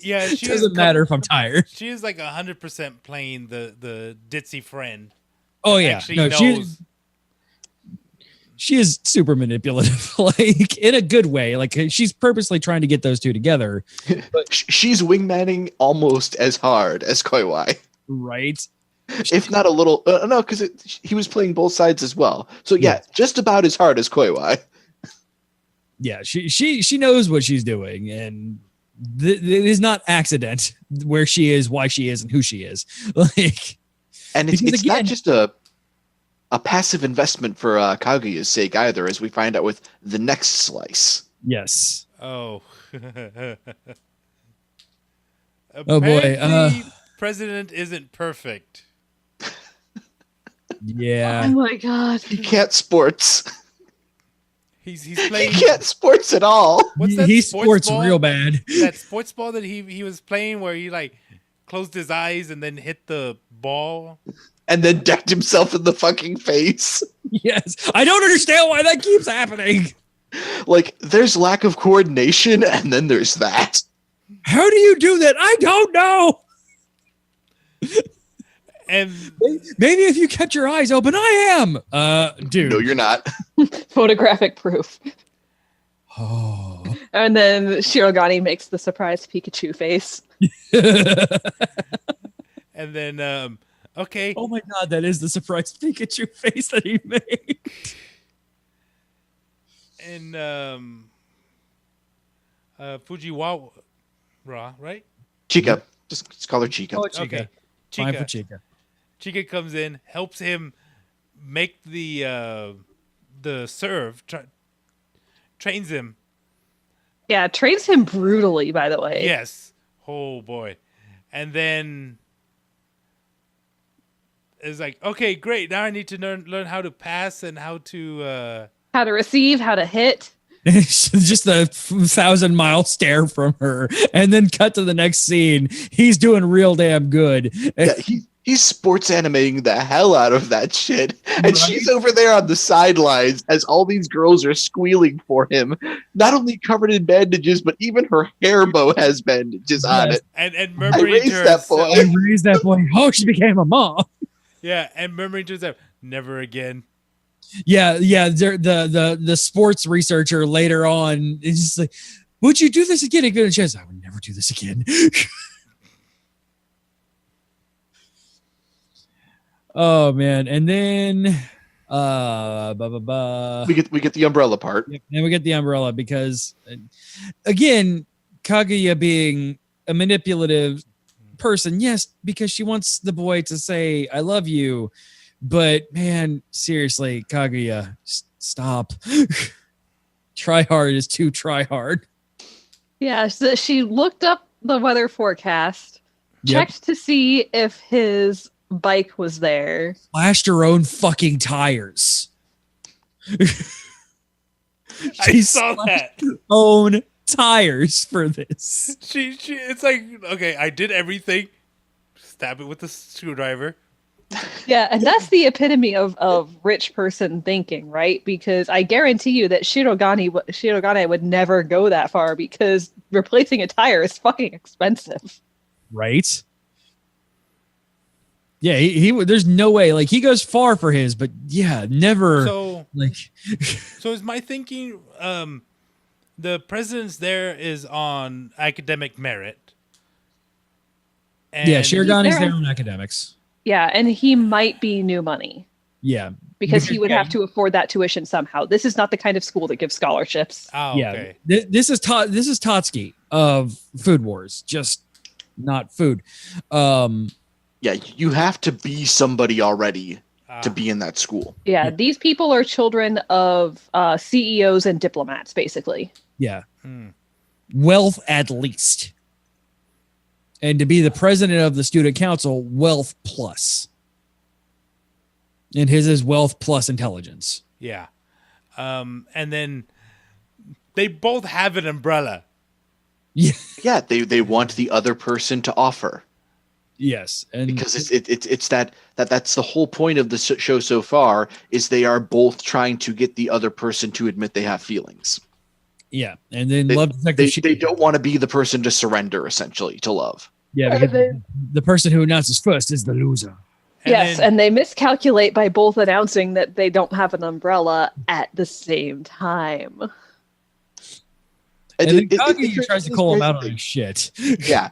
Yeah, It she doesn't matter if I'm tired. She is like 100% playing the ditzy friend. Oh that yeah, actually no, knows. she is super manipulative, like in a good way. Like she's purposely trying to get those two together, She's wingmanning almost as hard as Koiwai, right? if not a little. No, because he was playing both sides as well. So yeah, just about as hard as Koiwai. Yeah, she knows what she's doing, and it is not accident where she is, why she is, and who she is. Like, And it's because not again- just a passive investment for Kaguya's sake either, as we find out with the next slice. yes. Oh. Oh, boy, Apparently, President isn't perfect. Yeah. Oh my god. He can't sports. He's He playing. can't sports at all. What's that He sports sports ball? real bad. That sports ball that he was playing where he like closed his eyes and then hit the ball. And then decked himself in the fucking face. Yes. I don't understand why that keeps happening. Like, there's lack of coordination, and then there's that. How do you do that? I don't know. And Maybe if you kept your eyes open, I am. Dude. No, you're not. Photographic proof. Oh. And then Shirogane makes the surprise Pikachu face. and then okay. Oh my god, that is the surprise Pikachu face that he made. And Fujiwara, right? Chica. Just call her Chica. Oh, Chika. Okay. Fine for Chika. Chika. Chika comes in, helps him make the serve, trains him. Yeah, trains him brutally, by the way. Yes. Oh boy. And then it's like, okay, great. Now I need to learn how to pass and how to How to receive, how to hit. Just a 1,000-mile stare from her, and then cut to the next scene. He's doing real damn good. Yeah, he's sports animating the hell out of that shit. And Right. she's over there on the sidelines as all these girls are squealing for him. Not only covered in bandages, but even her hair bow has bandages on Yes. it. and I murmuring raised to that herself. boy. I raised that boy. Oh, she became a mom. Yeah, and murmuring to herself, never again. Yeah. The sports researcher later on is just like, would you do this again? And Guna says, I would never do this again. Oh man. And then we get the umbrella part. Then we get the umbrella because again, Kaguya being a manipulative person, yes, because she wants the boy to say I love you, but man, seriously, Kaguya, stop. Try hard is too try hard. Yeah, so she looked up the weather forecast, checked to see if his bike was there. Slashed her own fucking tires. I saw that. Own tires for this. She it's like, okay, I did everything. Stab it with the screwdriver. Yeah, and that's the epitome of rich person thinking, right? Because I guarantee you that Shirogane would never go that far because replacing a tire is fucking expensive. Right? Yeah, he there's no way. Like, he goes far for his, but yeah, never. So, like, so is my thinking, the president's there is on academic merit. And yeah, Shirogane's there on academics. Yeah, and he might be new money. Yeah. Because he would have to afford that tuition somehow. This is not the kind of school that gives scholarships. Oh, yeah. okay. This is Tatsuki of Food Wars, just not food. Yeah, you have to be somebody already to be in that school. Yeah, these people are children of CEOs and diplomats, basically. Yeah. Wealth at least. And to be the president of the student council, wealth plus. And his is wealth plus intelligence. Yeah. And then they both have an umbrella. Yeah. Yeah, they want the other person to offer. Yes, and because it's that's the whole point of the show so far is they are both trying to get the other person to admit they have feelings. Yeah, and then they don't want to be the person to surrender essentially to love. Yeah, because the person who announces first is the loser. And they miscalculate by both announcing that they don't have an umbrella at the same time. And then Kaguya tries to call him out on his shit. Yeah.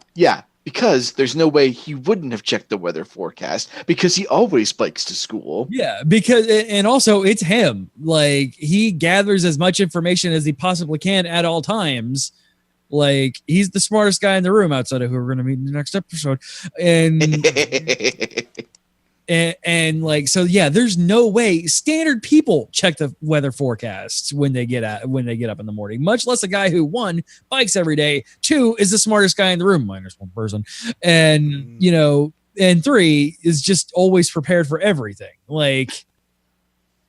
Because there's no way he wouldn't have checked the weather forecast because he always bikes to school. Yeah, and also it's him. Like, he gathers as much information as he possibly can at all times. Like, he's the smartest guy in the room outside of who we're going to meet in the next episode. And like, so yeah, there's no way standard people check the weather forecasts when they get up in the morning, much less a guy who, one, bikes every day, two, is the smartest guy in the room, minus one person, and and three, is just always prepared for everything. Like,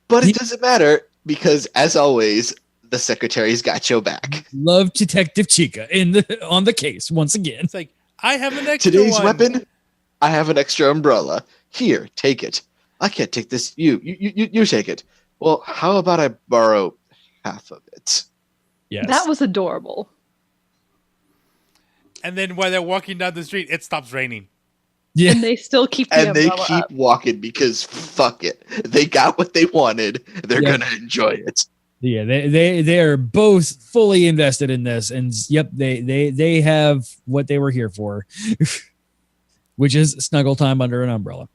but it doesn't matter because, as always, the secretary's got your back. Love Detective Chika on the case once again. It's like, I have an extra Today's one. weapon, I have an extra umbrella. Here, take it. I can't take this. You take it. Well, how about I borrow half of it? Yes. That was adorable. And then while they're walking down the street, it stops raining. Yeah. And they still keep the umbrella they keep up. walking because fuck it. They got what they wanted. They're gonna enjoy it. Yeah, they are both fully invested in this, and yep, they have what they were here for, which is snuggle time under an umbrella.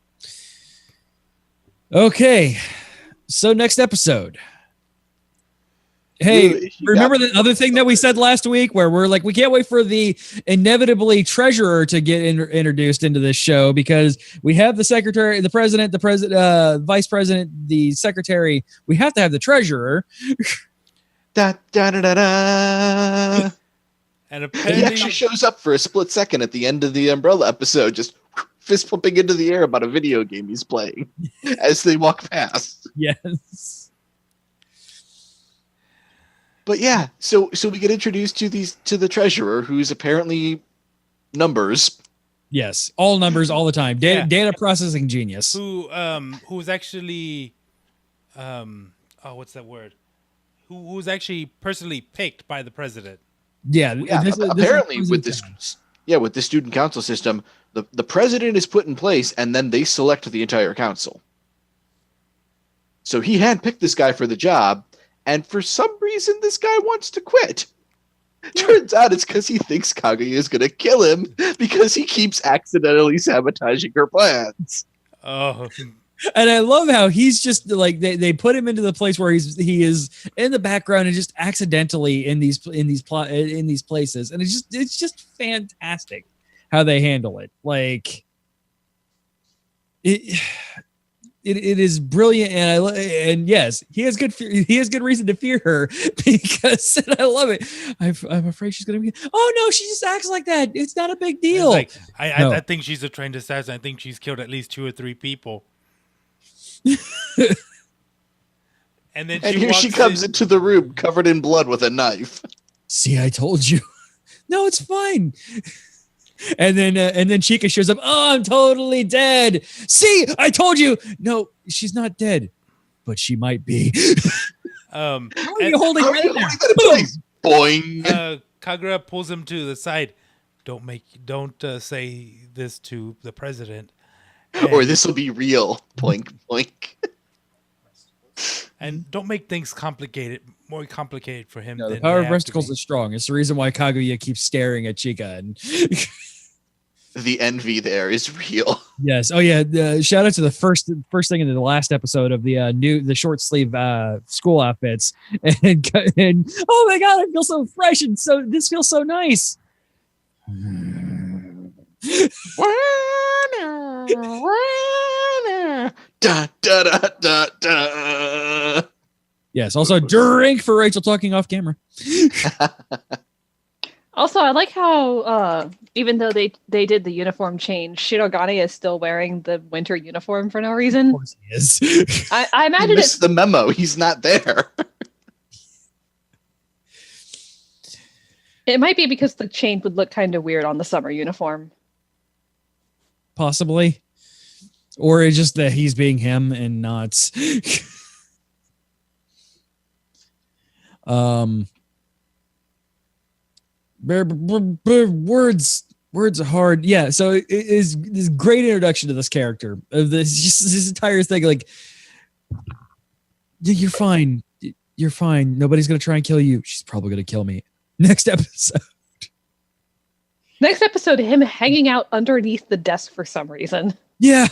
Okay, so next episode. Hey, remember the other thing that we said last week where we're like, we can't wait for the inevitably treasurer to get introduced into this show because we have the secretary, the president, vice president, the secretary. We have to have the treasurer. Da, da, da, da, da. And he actually shows up for a split second at the end of the umbrella episode, just fist pumping into the air about a video game he's playing as they walk past. Yes. But yeah, so we get introduced to the treasurer, who's apparently numbers. Yes, all numbers all the time. Data processing genius. Who's actually what's that word? Who's actually personally picked by the president? Apparently with the student council system, the president is put in place and then they select the entire council. So he handpicked this guy for the job, and for some reason this guy wants to quit. Turns out it's because he thinks Kaguya is going to kill him because he keeps accidentally sabotaging her plans. Oh, And I love how he's just like they put him into the place where he is in the background and just accidentally in these places, and it's just fantastic how they handle it. Like it is brilliant, and yes, he has good reason to fear her because and I love it. I'm afraid she's gonna be. Oh no, she just acts like that. It's not a big deal. like, I think she's a trained assassin. I think she's killed at least 2 or 3 people. And then here she comes into the room covered in blood with a knife. See, I told you. No, it's fine. And then Chika shows up. Oh, I'm totally dead. See, I told you. No, she's not dead, but she might be. How are you holding her in there? Boing. Kaguya pulls him to the side. Don't say this to the president. Or this will be real. Boink, boink. And don't make things more complicated for him. No, the power of vesicles is strong. It's the reason why Kaguya keeps staring at Chika. And the envy there is real. Yes. Oh yeah. Shout out to the first thing in the last episode of the short sleeve school outfits. And oh my god, I feel so fresh and this feels so nice. Da, da, da, da, da. Yes. Also, drink for Rachel talking off camera. Also, I like how even though they did the uniform change, Shirogane is still wearing the winter uniform for no reason. Of course he is. I imagine it's the memo. He's not there. It might be because the chain would look kind of weird on the summer uniform. Possibly. Or it's just that he's being him and not. Words are hard. Yeah, so it is this great introduction to this character of this entire thing. Like, you're fine. You're fine. Nobody's gonna try and kill you. She's probably gonna kill me. Next episode. Next episode, him hanging out underneath the desk for some reason. Yeah.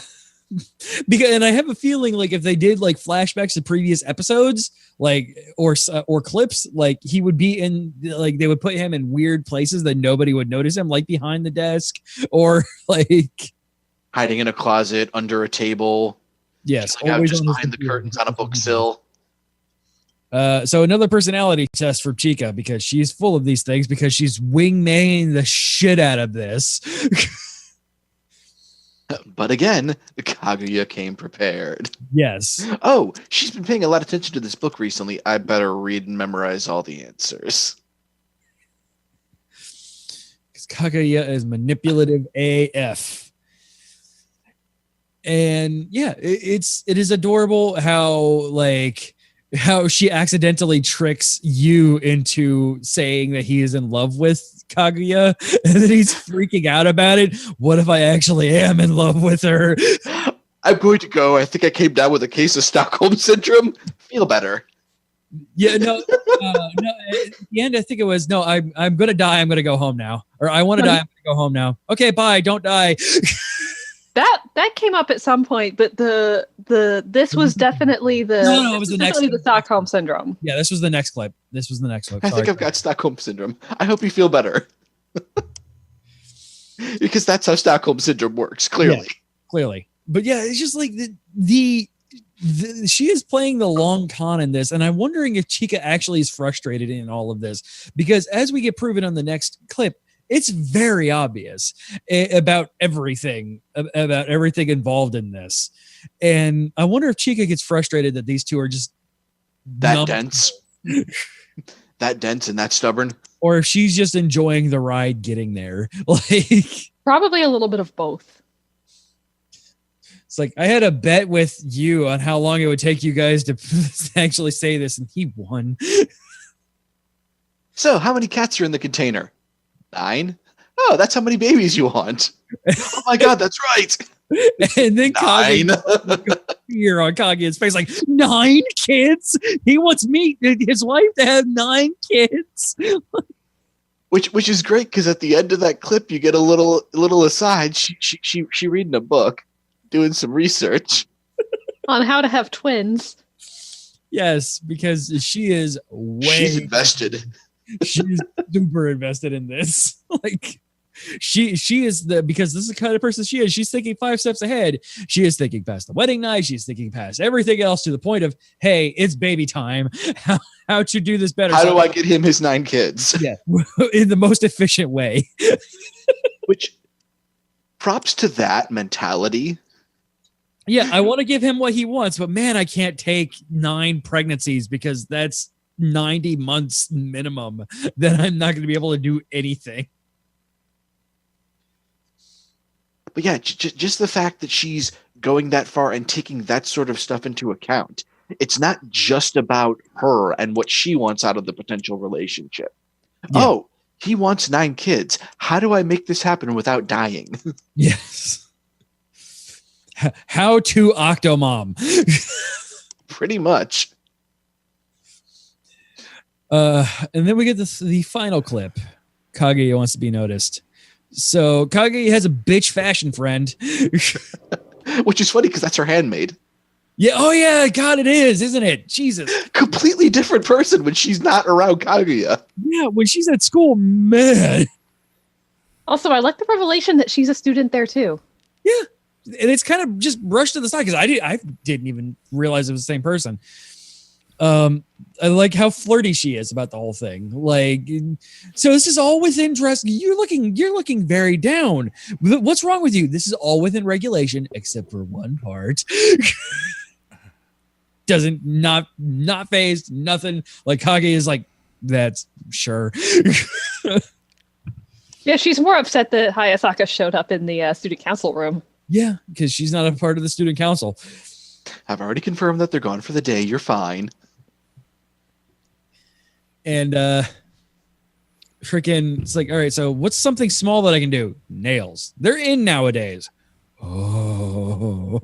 And I have a feeling like if they did like flashbacks to previous episodes, like or clips, like he would be in like they would put him in weird places that nobody would notice him, like behind the desk or like hiding in a closet under a table. Yes, always just behind the curtains on a book sill. So another personality test for Chika because she's full of these things because she's wingmaning the shit out of this. But again, Kaguya came prepared. Yes. Oh, she's been paying a lot of attention to this book recently. I better read and memorize all the answers. Because Kaguya is manipulative AF. And yeah, it is adorable how she accidentally tricks you into saying that he is in love with Kaguya and then he's freaking out about it. What if I actually am in love with her? I'm going to go. I think I came down with a case of Stockholm Syndrome. Feel better. Yeah, no, at the end, I think it was, no, I'm going to die. I'm going to go home now. Or I want to die. I'm going to go home now. Okay, bye. Don't die. That came up at some point, but this was definitely it was the Stockholm Syndrome. Yeah, this was the next clip. I think I've got Stockholm Syndrome. I hope you feel better. Because that's how Stockholm Syndrome works, clearly. Yeah, clearly. But yeah, it's just like she is playing the long con in this, and I'm wondering if Chika actually is frustrated in all of this. Because as we get proven on the next clip, it's very obvious about everything involved in this. And I wonder if Chika gets frustrated that these two are just that dense and that stubborn. Or if she's just enjoying the ride getting there. Like probably a little bit of both. It's like, I had a bet with you on how long it would take you guys to actually say this, and he won. So, how many cats are in the container? 9? Oh, that's how many babies you want. Oh my god, that's right. And then 9. Fear on Kaguya's face, like 9 kids. He wants his wife to have 9 kids. Which is great because at the end of that clip you get a little aside. She reading a book, doing some research On how to have twins. Yes, because she is She's invested. She's super invested in this. Like she is because this is the kind of person she is. She's thinking 5 steps ahead. She is thinking past the wedding night. She's thinking past everything else to the point of, hey, it's baby time. How to do this better? How do I get him his 9 kids? Yeah, in the most efficient way. Which props to that mentality. Yeah, I want to give him what he wants, but man, I can't take 9 pregnancies because that's 90 months minimum. Then I'm not going to be able to do anything. But yeah, just the fact that she's going that far and taking that sort of stuff into account. It's not just about her and what she wants out of the potential relationship. Yeah. Oh, he wants 9 kids. How do I make this happen without dying? Yes. How to Octomom. Pretty much. And then we get the final clip. Kaguya wants to be noticed. So Kaguya has a bitch fashion friend. Which is funny because that's her handmaid. Yeah. Oh, yeah. God, it is, isn't it? Jesus. Completely different person when she's not around Kaguya. Yeah, when she's at school, man. Also, I like the revelation that she's a student there, too. Yeah. And it's kind of just brushed to the side because I didn't even realize it was the same person. I like how flirty she is about the whole thing. Like, so this is all within dress. You're looking very down. What's wrong with you? This is all within regulation, except for one part. Doesn't not phased, nothing. Like Kage is like, that's sure. Yeah, she's more upset that Hayasaka showed up in the student council room. Yeah, because she's not a part of the student council. I've already confirmed that they're gone for the day. You're fine. And freaking, it's like, all right, so what's something small that I can do? Nails. They're in nowadays. Oh.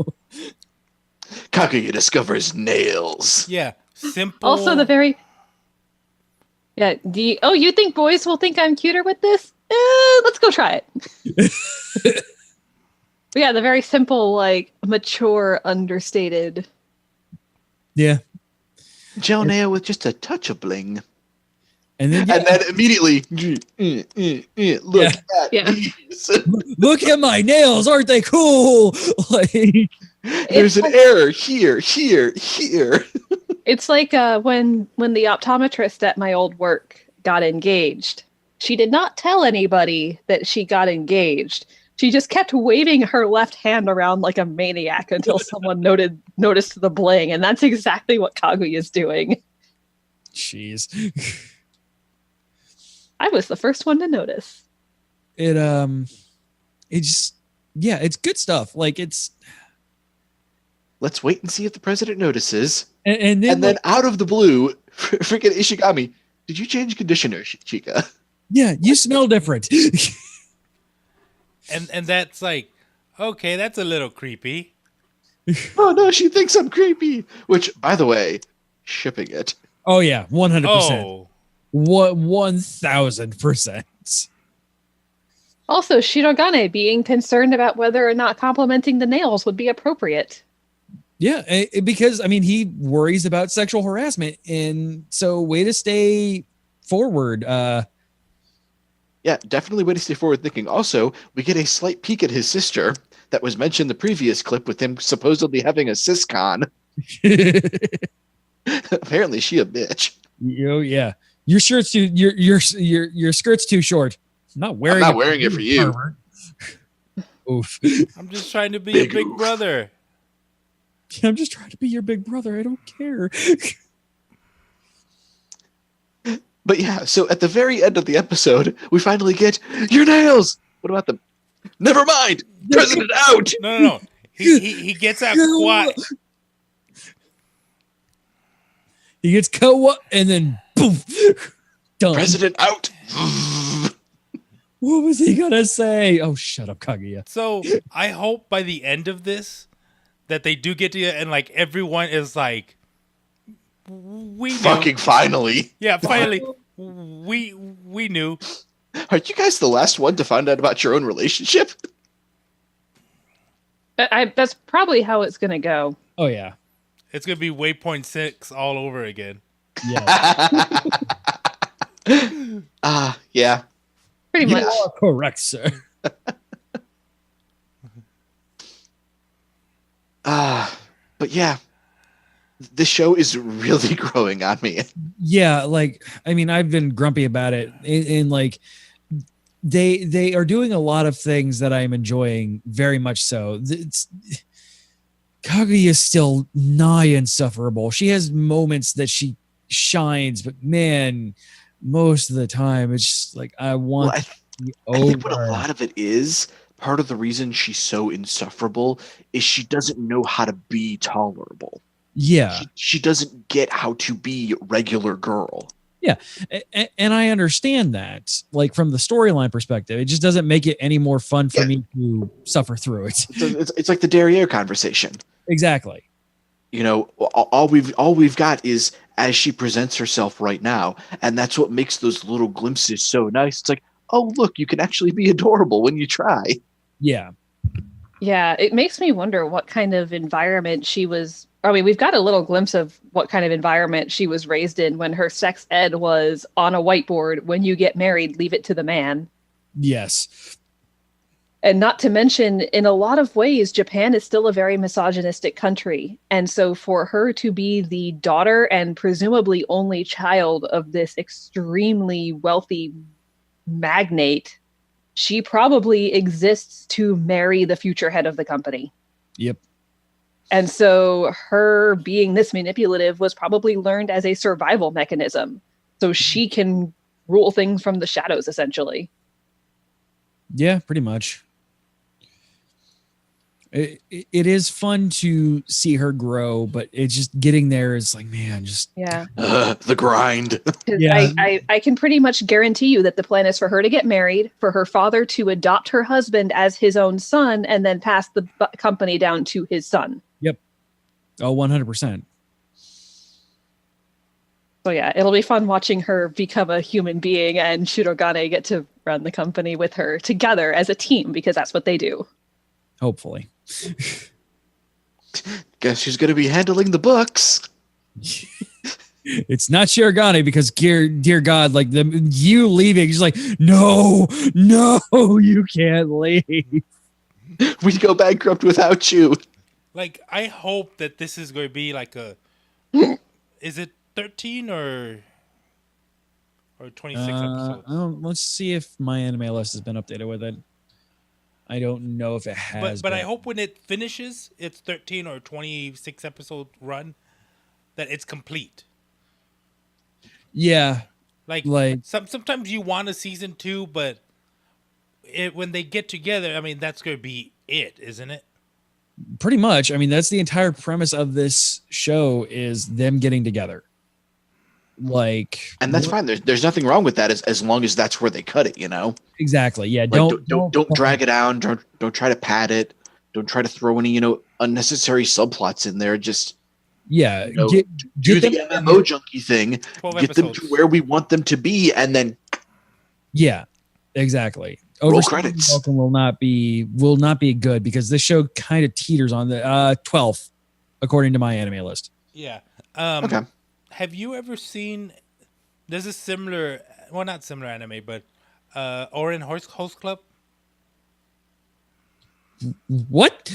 Kaguya discovers nails. Yeah, simple. Also, the very... Yeah, you think boys will think I'm cuter with this? Let's go try it. But yeah, the very simple, like, mature, understated. Yeah. Gel nail with just a touch of bling. And then immediately, look at these. Look at my nails. Aren't they cool? Like, there's an error here. It's like when the optometrist at my old work got engaged. She did not tell anybody that she got engaged. She just kept waving her left hand around like a maniac until someone noticed the bling, and that's exactly what Kaguya is doing. Jeez. I was the first one to notice. It's good stuff. Like, it's. Let's wait and see if the president notices. And then out of the blue, freaking Ishigami, did you change conditioner, Chika? Yeah, you smell different. And that's like, okay, that's a little creepy. Oh no, she thinks I'm creepy. Which, by the way, shipping it. Oh yeah, 100%. Oh. 1000%. Also, Shirogane being concerned about whether or not complimenting the nails would be appropriate. Yeah, because I mean, he worries about sexual harassment, and so way to stay forward. Yeah, definitely way to stay forward thinking. Also, we get a slight peek at his sister that was mentioned in the previous clip with him supposedly having a siscon. Apparently, she a bitch. Oh yeah, your shirt's too your skirt's too short. I'm not wearing it for you. Oof. I'm just trying to be your big brother. I'm just trying to be your big brother. I don't care. But yeah, so at the very end of the episode, we finally get your nails. What about them? Never mind. President out. No. He gets out quiet. He gets cut and then boom. Done. President out. What was he gonna say? Oh, shut up, Kaguya. So I hope by the end of this that they do get to and like everyone is like, we knew. Fucking finally. Yeah, finally. We knew. Aren't you guys the last one to find out about your own relationship? That's probably how it's going to go. Oh yeah. It's gonna be Waypoint 6 all over again. Yeah. Yeah. Pretty much. You are correct, sir. But yeah, the show is really growing on me. Yeah, like I mean, I've been grumpy about it, and like they are doing a lot of things that I'm enjoying very much. So Kaguya is still nigh insufferable. She has moments that she shines, but man, most of the time it's just like I want. I think what a lot of it is, part of the reason she's so insufferable is she doesn't know how to be tolerable. Yeah. She doesn't get how to be regular girl. Yeah. And I understand that, like from the storyline perspective, it just doesn't make it any more fun for me to suffer through it. It's like the derriere conversation. Exactly. You know, all we've got is as she presents herself right now, and that's what makes those little glimpses so nice. It's like, oh, look, you can actually be adorable when you try. Yeah. Yeah, it makes me wonder what kind of environment she was. I mean, we've got a little glimpse of what kind of environment she was raised in when her sex ed was on a whiteboard. When you get married, leave it to the man. Yes. And not to mention, in a lot of ways, Japan is still a very misogynistic country. And so for her to be the daughter and presumably only child of this extremely wealthy magnate, she probably exists to marry the future head of the company. Yep. And so her being this manipulative was probably learned as a survival mechanism. So she can rule things from the shadows, essentially. Yeah, pretty much. It is fun to see her grow, but it's just getting there is like, man, just the grind. Yeah. I can pretty much guarantee you that the plan is for her to get married, for her father to adopt her husband as his own son, and then pass the company down to his son. Yep. Oh, 100%. So yeah, it'll be fun watching her become a human being and Shirogane get to run the company with her together as a team, because that's what they do. Hopefully. Guess who's going to be handling the books? It's not Shirogane because dear God, like you leaving, she's like, no, you can't leave. We go bankrupt without you. Like, I hope that this is going to be like a. Is it 13 or 26 episodes? Let's see if my anime list has been updated with it. I don't know if it has. But I hope when it finishes its 13 or 26 episode run, that it's complete. Yeah. Like sometimes you want a season 2, but when they get together, I mean, that's going to be it, isn't it? Pretty much. I mean, that's the entire premise of this show is them getting together. Like, and that's fine. There's nothing wrong with that as long as that's where they cut it, you know? Exactly. Yeah. Like, don't drag it down. Don't try to pad it. Don't try to throw any, unnecessary subplots in there. Just, get do the MMO junkie thing, get them to where we want them to be. And then. Yeah, exactly. Roll credits. Will not be good because this show kind of teeters on the 12th, according to my anime list. Yeah. Okay. Have you ever seen? There's a similar, well, not similar anime, but Orin Host Club. What?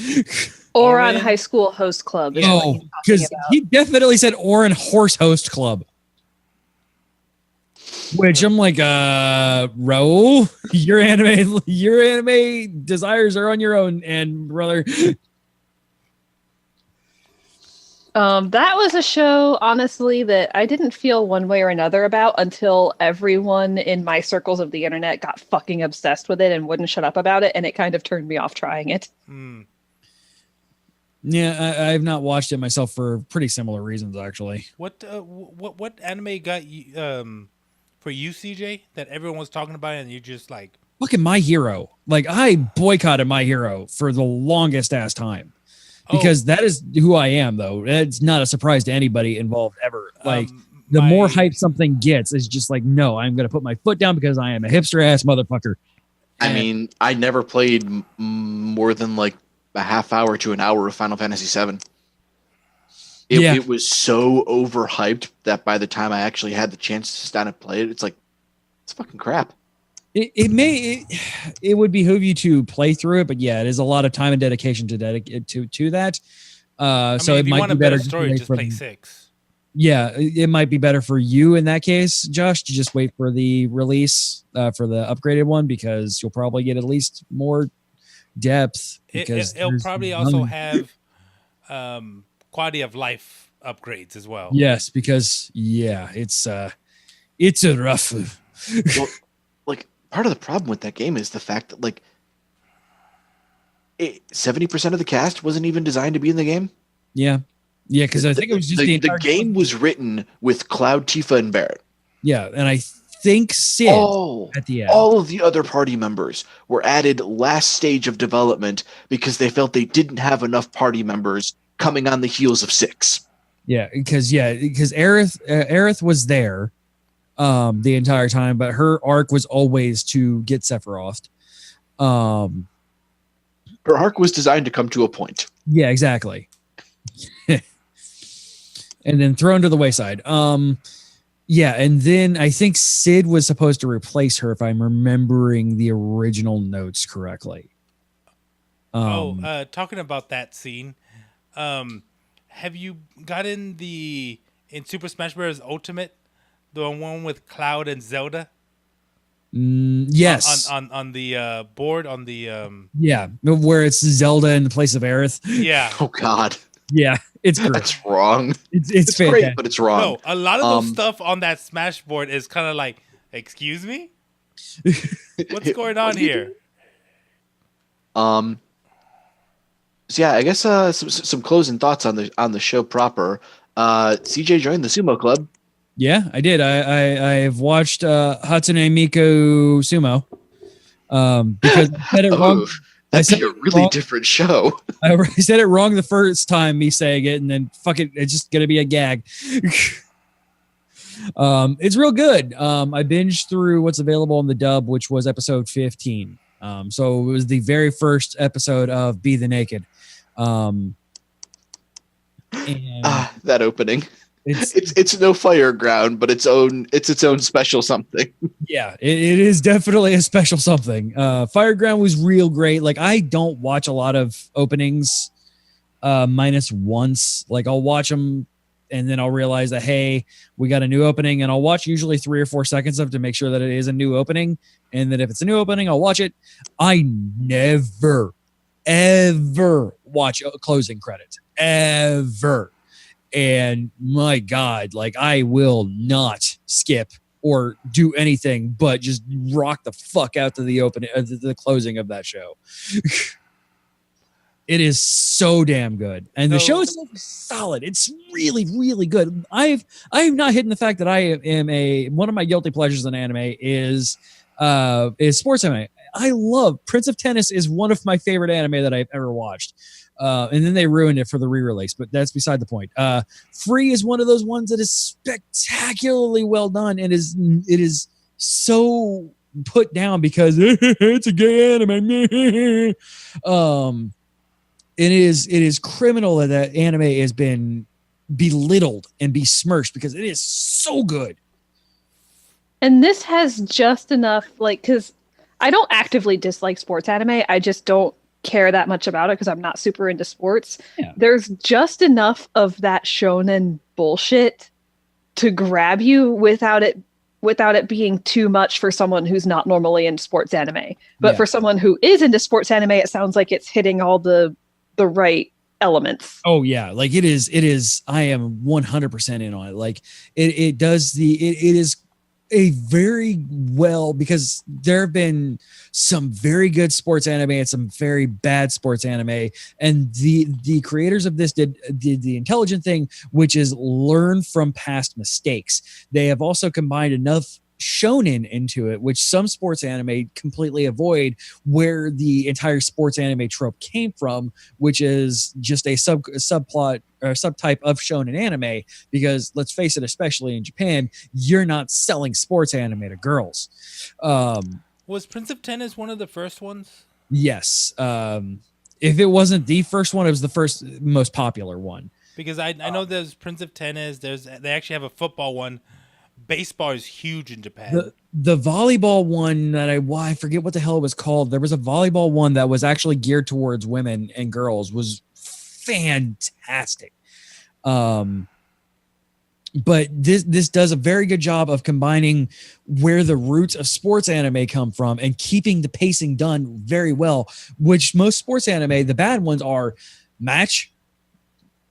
Oran High School Host Club. Oh, because he definitely said Orin Horse Host Club. Which I'm like, Raul, your anime desires are on your own, and brother. That was a show, honestly, that I didn't feel one way or another about until everyone in my circles of the internet got fucking obsessed with it and wouldn't shut up about it, and it kind of turned me off trying it. Yeah, I've not watched it myself for pretty similar reasons, actually. What anime got you for you, CJ, that everyone was talking about, and you just like fucking My Hero? Like, I boycotted My Hero for the longest ass time. Because that is who I am, though. It's not a surprise to anybody involved ever. Like, the more hype something gets, it's just like, no, I'm going to put my foot down because I am a hipster ass motherfucker. I mean, I never played more than like a half hour to an hour of Final Fantasy VII. It was so overhyped that by the time I actually had the chance to sit down and play it, it's like, it's fucking crap. It would behoove you to play through it, but yeah, it is a lot of time and dedication to dedicate to that. So it might be better story, just play 6. Yeah, it might be better for you in that case, Josh, to just wait for the release for the upgraded one, because you'll probably get at least more depth. Because it'll probably also have quality of life upgrades as well. Yes, because it's a rough. Well, like, part of the problem with that game is the fact that like 70% of the cast wasn't even designed to be in the game. Yeah, because I think it was just the game was written with Cloud, Tifa, and Barrett. Yeah, and I think Sid at the end. All of the other party members were added last stage of development because they felt they didn't have enough party members coming on the heels of 6. Yeah, because Aerith was there the entire time, but her arc was always to get Sephiroth. Her arc was designed to come to a point. Yeah, exactly. And then thrown to the wayside. Yeah, and then I think Sid was supposed to replace her, if I'm remembering the original notes correctly. Talking about that scene, have you gotten in Super Smash Bros. Ultimate, the one with Cloud and Zelda? Yes. On the board, on the where it's Zelda in the place of Aerith. Yeah. Oh God. Yeah, it's great. That's wrong. It's great, but it's wrong. No, a lot of those stuff on that Smash board is kind of like, excuse me, what's going on here? So yeah, I guess some closing thoughts on the show proper. CJ joined the Sumo Club. Yeah, I did. I've watched Hatsune Miku Sumo. Because I said it wrong. That'd be a really different show. I said it wrong the first time, me saying it, and then fuck it, it's just gonna be a gag. It's real good. I binged through what's available on the dub, which was episode 15. So it was the very first episode of Be the Naked. And that opening. It's no fire ground, but it's its own special something. Yeah, it is definitely a special something. Fireground was real great. Like, I don't watch a lot of openings minus once. Like, I'll watch them and then I'll realize that, hey, we got a new opening, and I'll watch usually 3 or 4 seconds of it to make sure that it is a new opening. And then if it's a new opening, I'll watch it. I never, ever watch a closing credit. Ever. And my God, like, I will not skip or do anything but just rock the fuck out to the opening, the closing of that show. It is so damn good, and the show is so solid. It's really, really good. I have not hidden the fact that I am one of my guilty pleasures in anime is sports anime. I love Prince of Tennis is one of my favorite anime that I've ever watched. And then they ruined it for the re-release, but that's beside the point. Free is one of those ones that is spectacularly well done, and it is so put down because it's a gay anime. It is criminal that anime has been belittled and besmirched because it is so good. And this has just enough, like, because I don't actively dislike sports anime. I just don't care that much about it because I'm not super into sports. Yeah. There's just enough of that shonen bullshit to grab you without it being too much for someone who's not normally into sports anime. But for someone who is into sports anime, it sounds like it's hitting all the right elements. Oh yeah, like it is. I am 100% in on it. Like it is a very well, because there have been some very good sports anime and some very bad sports anime, and the creators of this did the intelligent thing, which is learn from past mistakes. They have also combined enough shonen into it, which some sports anime completely avoid, where the entire sports anime trope came from, which is just a subplot or subtype of shonen anime. Because let's face it, especially in Japan, you're not selling sports anime to girls. Was Prince of Tennis one of the first ones? Yes. If it wasn't the first one, it was the first most popular one. Because I know there's Prince of Tennis. They actually have a football one. Baseball is huge in Japan. The volleyball one that I forget what the hell it was called. There was a volleyball one that was actually geared towards women and girls, was fantastic. But this does a very good job of combining where the roots of sports anime come from and keeping the pacing done very well, which most sports anime, the bad ones are match,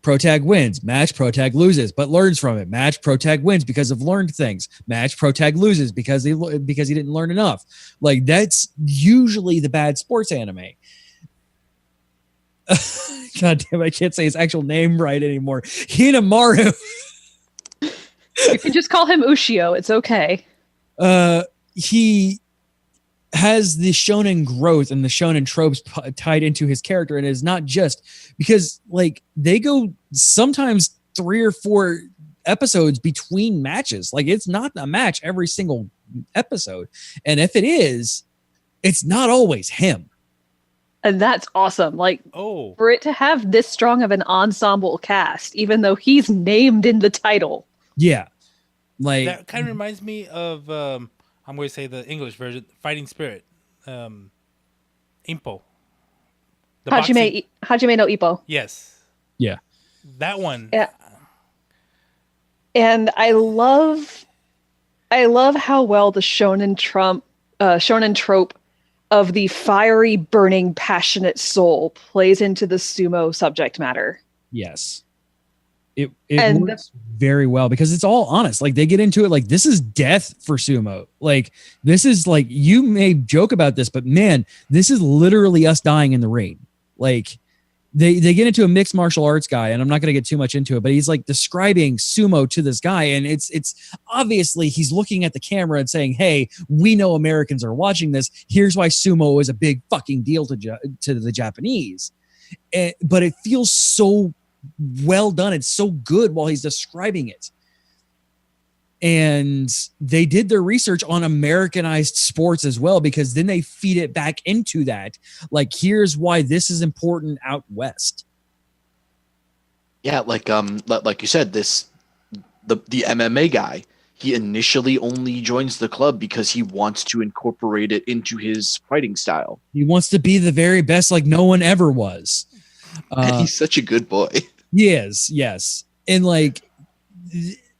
protag wins, match, protag loses, but learns from it. Match, protag wins because of learned things. Match, protag loses because he didn't learn enough. Like, that's usually the bad sports anime. God damn, I can't say his actual name right anymore. HINOMARU. You can just call him Ushio. It's okay. He has the shonen growth and the shonen tropes tied into his character, and it's not just because, like, they go sometimes 3 or 4 episodes between matches. Like, it's not a match every single episode, and if it is, it's not always him. And that's awesome. Like, Oh, for it to have this strong of an ensemble cast, even though he's named in the title. Yeah, like that kind of reminds me of I'm going to say the English version, Fighting Spirit, Impo. The boxing- Hajime no Ippo. Yes, yeah. that one. Yeah. And I love how well the shonen trope of the fiery, burning, passionate soul plays into the sumo subject matter. Yes. It works very well because it's all honest. Like, they get into it like, this is death for sumo. Like, this is like, you may joke about this, but man, this is literally us dying in the ring. Like, they get into a mixed martial arts guy, and I'm not going to get too much into it, but he's like describing sumo to this guy, and it's obviously he's looking at the camera and saying, hey, we know Americans are watching this. Here's why sumo is a big fucking deal to the Japanese. But it feels so well done. It's so good while he's describing it. And they did their research on Americanized sports as well, because then they feed it back into that. Like, here's why this is important out west. Yeah, like you said, the MMA guy, he initially only joins the club because he wants to incorporate it into his fighting style. He wants to be the very best, like no one ever was. And he's such a good boy. Yes. And like,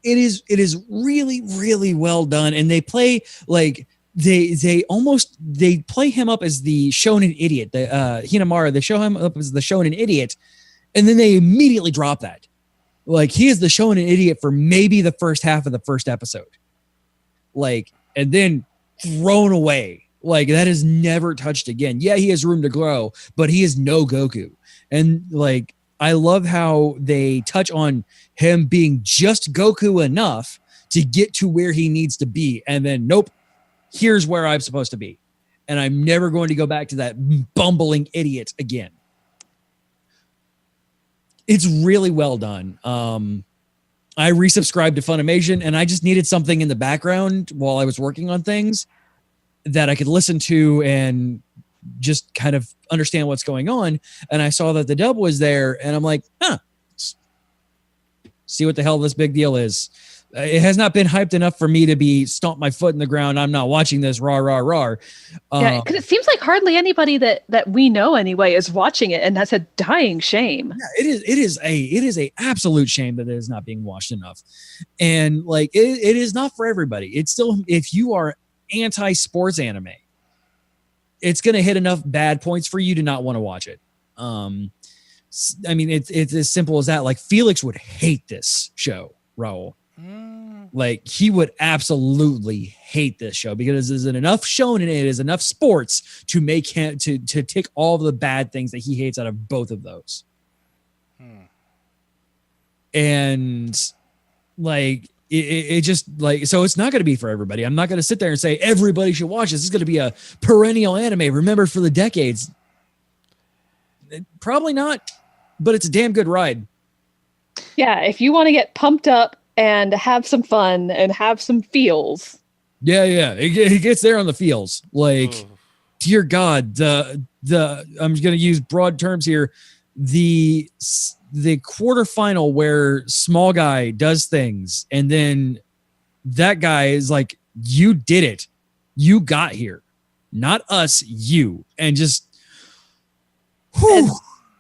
it is really, really well done. And they play like they play him up as the shonen idiot, the HINOMARU. They show him up as the shonen idiot, and then they immediately drop that. Like, he is the shonen idiot for maybe the first half of the first episode. Like, and then thrown away. Like, that is never touched again. Yeah, he has room to grow, but he is no Goku. And like, I love how they touch on him being just Goku enough to get to where he needs to be. And then, nope, here's where I'm supposed to be. And I'm never going to go back to that bumbling idiot again. It's really well done. I resubscribed to Funimation, and I just needed something in the background while I was working on things that I could listen to and just kind of understand what's going on. And I saw that the dub was there, and I'm like, see what the hell this big deal is. It has not been hyped enough for me to be stomp my foot in the ground. I'm not watching this. Rah, rah, rah. Yeah, because it seems like hardly anybody that we know anyway is watching it, and that's a dying shame. Yeah, it is a absolute shame that it is not being watched enough. And like, it is not for everybody. It's still, if you are anti-sports anime, it's going to hit enough bad points for you to not want to watch it. I mean, it's as simple as that. Like, Felix would hate this show, Raul. Like, he would absolutely hate this show because there's enough shown in it, is enough sports to make him to tick all the bad things that he hates out of both of those. And like, it just like, so it's not going to be for everybody. I'm not going to sit there and say everybody should watch this. This is going to be a perennial anime remembered for the decades. Probably not, but it's a damn good ride. Yeah, if you want to get pumped up and have some fun and have some feels. Yeah, it gets there on the feels. Like, dear God, the I'm going to use broad terms here. The quarterfinal where small guy does things, and then that guy is like, "You did it, you got here, not us, you," and just. Whew. And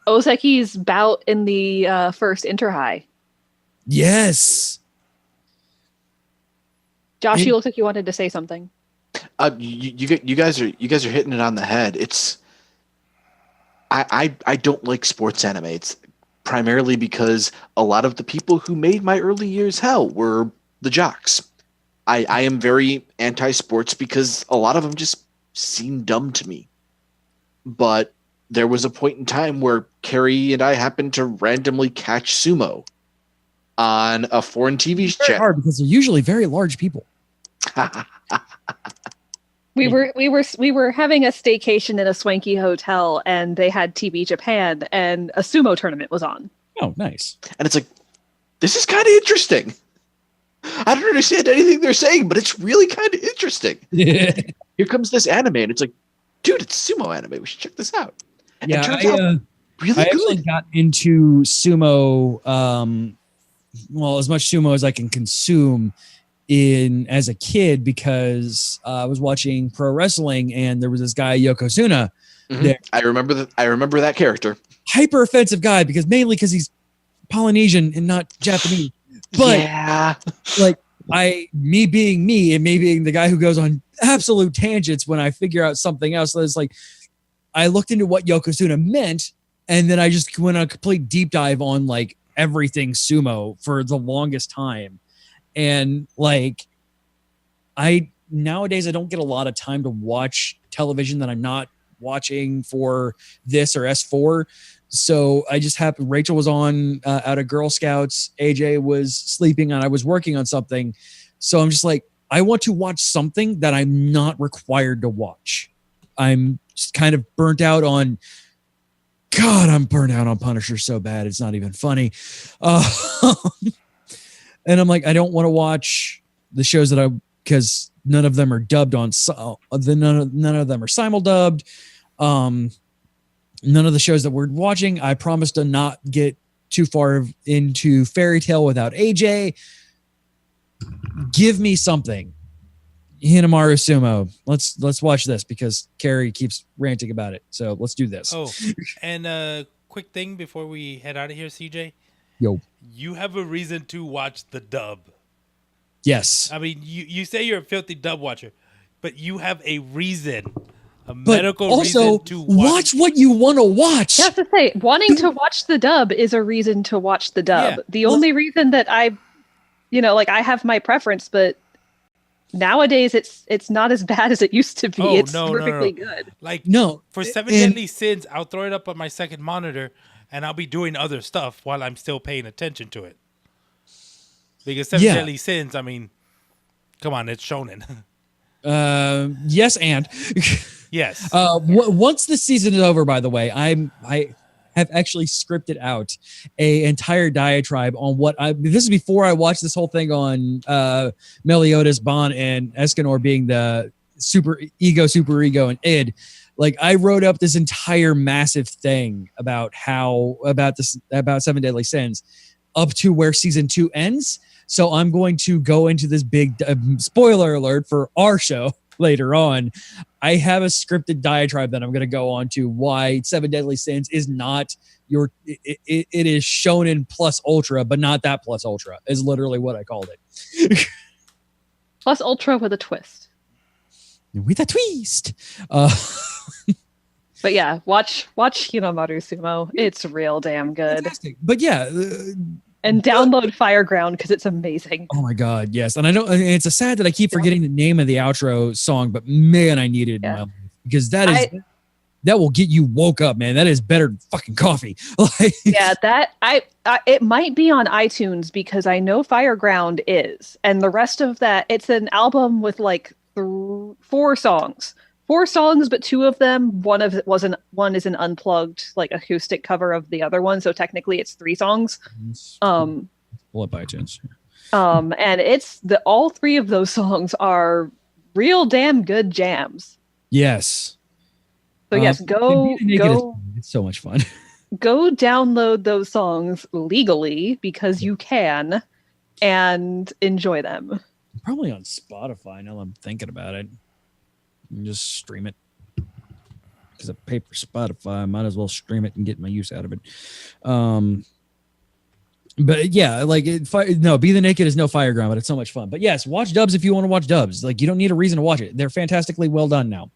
Oseki's bout in the first Inter-High. Yes. Josh, you looked like you wanted to say something. You guys are hitting it on the head. It's I don't like sports anime. It's primarily because a lot of the people who made my early years hell were the jocks. I am very anti-sports because a lot of them just seem dumb to me. But there was a point in time where Carrie and I happened to randomly catch sumo on a foreign TV It's very channel. hard because they're usually very large people. We were having a staycation in a swanky hotel, and they had TV Japan, and a sumo tournament was on. Oh, nice. And it's like, this is kind of interesting. I don't understand anything they're saying, but it's really kind of interesting. Here comes this anime, and it's like, dude, it's sumo anime. We should check this out. And Yeah, it turns out really I actually good. got into sumo, well, as much sumo as I can consume as a kid, because I was watching pro wrestling and there was this guy Yokozuna. Mhm. I remember that character. Hyper offensive guy mainly because he's Polynesian and not Japanese. But yeah, like me being me and me being the guy who goes on absolute tangents when I figure out something else. So it's like, I looked into what Yokozuna meant, and then I just went on a complete deep dive on like everything sumo for the longest time. And like, nowadays I don't get a lot of time to watch television that I'm not watching for this or S4. So I just happened, Rachel was on out of Girl Scouts, AJ was sleeping, and I was working on something. So I'm just like, I want to watch something that I'm not required to watch. I'm just kind of burnt out on, God, I'm burnt out on Punisher so bad. It's not even funny. And I'm like, I don't want to watch the shows because none of them are dubbed on, none of them are simul-dubbed. None of the shows that we're watching, I promise to not get too far into Fairy Tail without AJ. Give me something. HINOMARU Sumo. Let's watch this because Carrie keeps ranting about it. So let's do this. Oh, and quick thing before we head out of here, CJ. Yo. You have a reason to watch the dub. Yes. I mean, you say you're a filthy dub watcher, but you have a reason, medical also, reason to watch what you want to watch. I have to say, wanting to watch the dub is a reason to watch the dub. Yeah. The only reason that I have my preference, but nowadays it's not as bad as it used to be. Oh, It's no. perfectly good. Like, No. for Seven and- Deadly Sins, I'll throw it up on my second monitor, and I'll be doing other stuff while I'm still paying attention to it. Because Seven Yeah. Deadly Sins, I mean, come on, it's shonen. Yes, and Yes. once the season is over, by the way, I have actually scripted out a entire diatribe on this is before I watched this whole thing on Meliodas, Bon, and Escanor being the super ego, and id. Like, I wrote up this entire massive thing about Seven Deadly Sins up to where season 2 ends. So I'm going to go into this big spoiler alert for our show later on. I have a scripted diatribe that I'm going to go on to why Seven Deadly Sins is not it is shonen plus ultra, but not that plus ultra is literally what I called it. Plus ultra with a twist. With a twist. But yeah, watch HINOMARU Sumo. It's real damn good. Fantastic. But yeah. And download Fireground because it's amazing. Oh my God, yes. And I know it's a sad that I keep forgetting the name of the outro song, but man, I need it in my life because that is that will get you woke up, man. That is better than fucking coffee. Like, Yeah, that I it might be on iTunes because I know Fireground is, and the rest of that, it's an album with like 4 songs. 4 songs, but 2 of them, one is an unplugged like acoustic cover of the other one, so technically it's 3 songs. Pull up iTunes. And it's all 3 of those songs are real damn good jams. Yes. So yes, go. It's so much fun. Go download those songs legally because you can, and enjoy them. Probably on Spotify now that I'm thinking about it. You can just stream it. Because I pay for Spotify, I might as well stream it and get my use out of it. But yeah, like Be the Naked is no Fireground, but it's so much fun. But yes, watch dubs if you want to watch dubs. Like, you don't need a reason to watch it. They're fantastically well done now.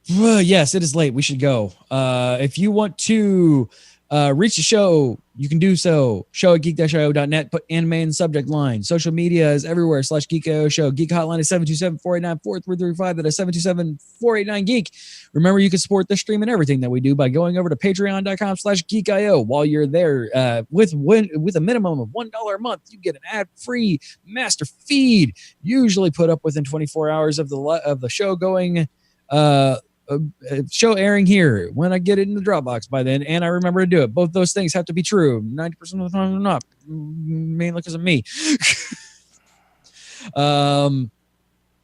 Yes, it is late. We should go. If you want to reach the show, you can do so. Show at geek-io.net. Put anime in the subject line. Social media is everywhere /Geek.io show. Geek hotline is 727-489-4335. That is 727-489-GEEK. Remember, you can support this stream and everything that we do by going over to patreon.com/geek.io. While you're there, with a minimum of $1 a month, you get an ad-free master feed, usually put up within 24 hours of the show going. Show airing here when I get it in the Dropbox by then, and I remember to do it. Both those things have to be true. 90% of the time, they're not. Mainly because of me.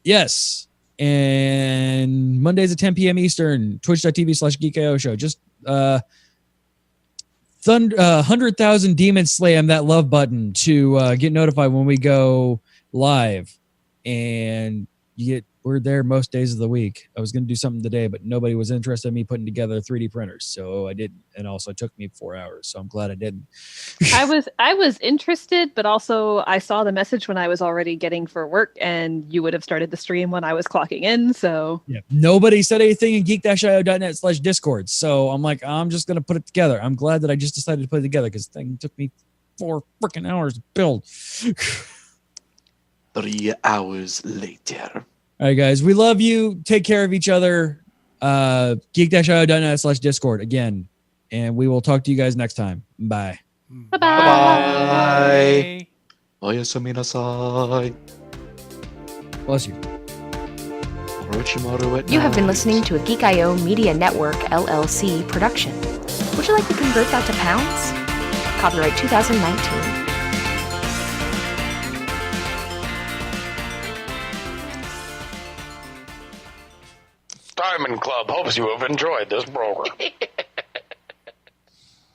Yes. And Mondays at 10 p.m. Eastern, twitch.tv/Geek.io show. Just 100,000 demon slam that love button to get notified when we go live. And we're there most days of the week. I was going to do something today, but nobody was interested in me putting together 3D printers, so I didn't. And also, it took me 4 hours, so I'm glad I didn't. I was interested, but also I saw the message when I was already getting for work, and you would have started the stream when I was clocking in. So yeah, nobody said anything in geek-io.net/Discord. So I'm like, I'm just going to put it together. I'm glad that I just decided to put it together because the thing took me 4 freaking hours to build. 3 hours later. All right, guys, we love you. Take care of each other. Geek-io.net/Discord again. And we will talk to you guys next time. Bye. Bye. Oyasumi nasai. Bless you. Orochimaru at You have been night. listening to a Geek.io Media Network LLC production. Would you like to convert that to pounds? Copyright 2019. Diamond Club hopes you have enjoyed this program.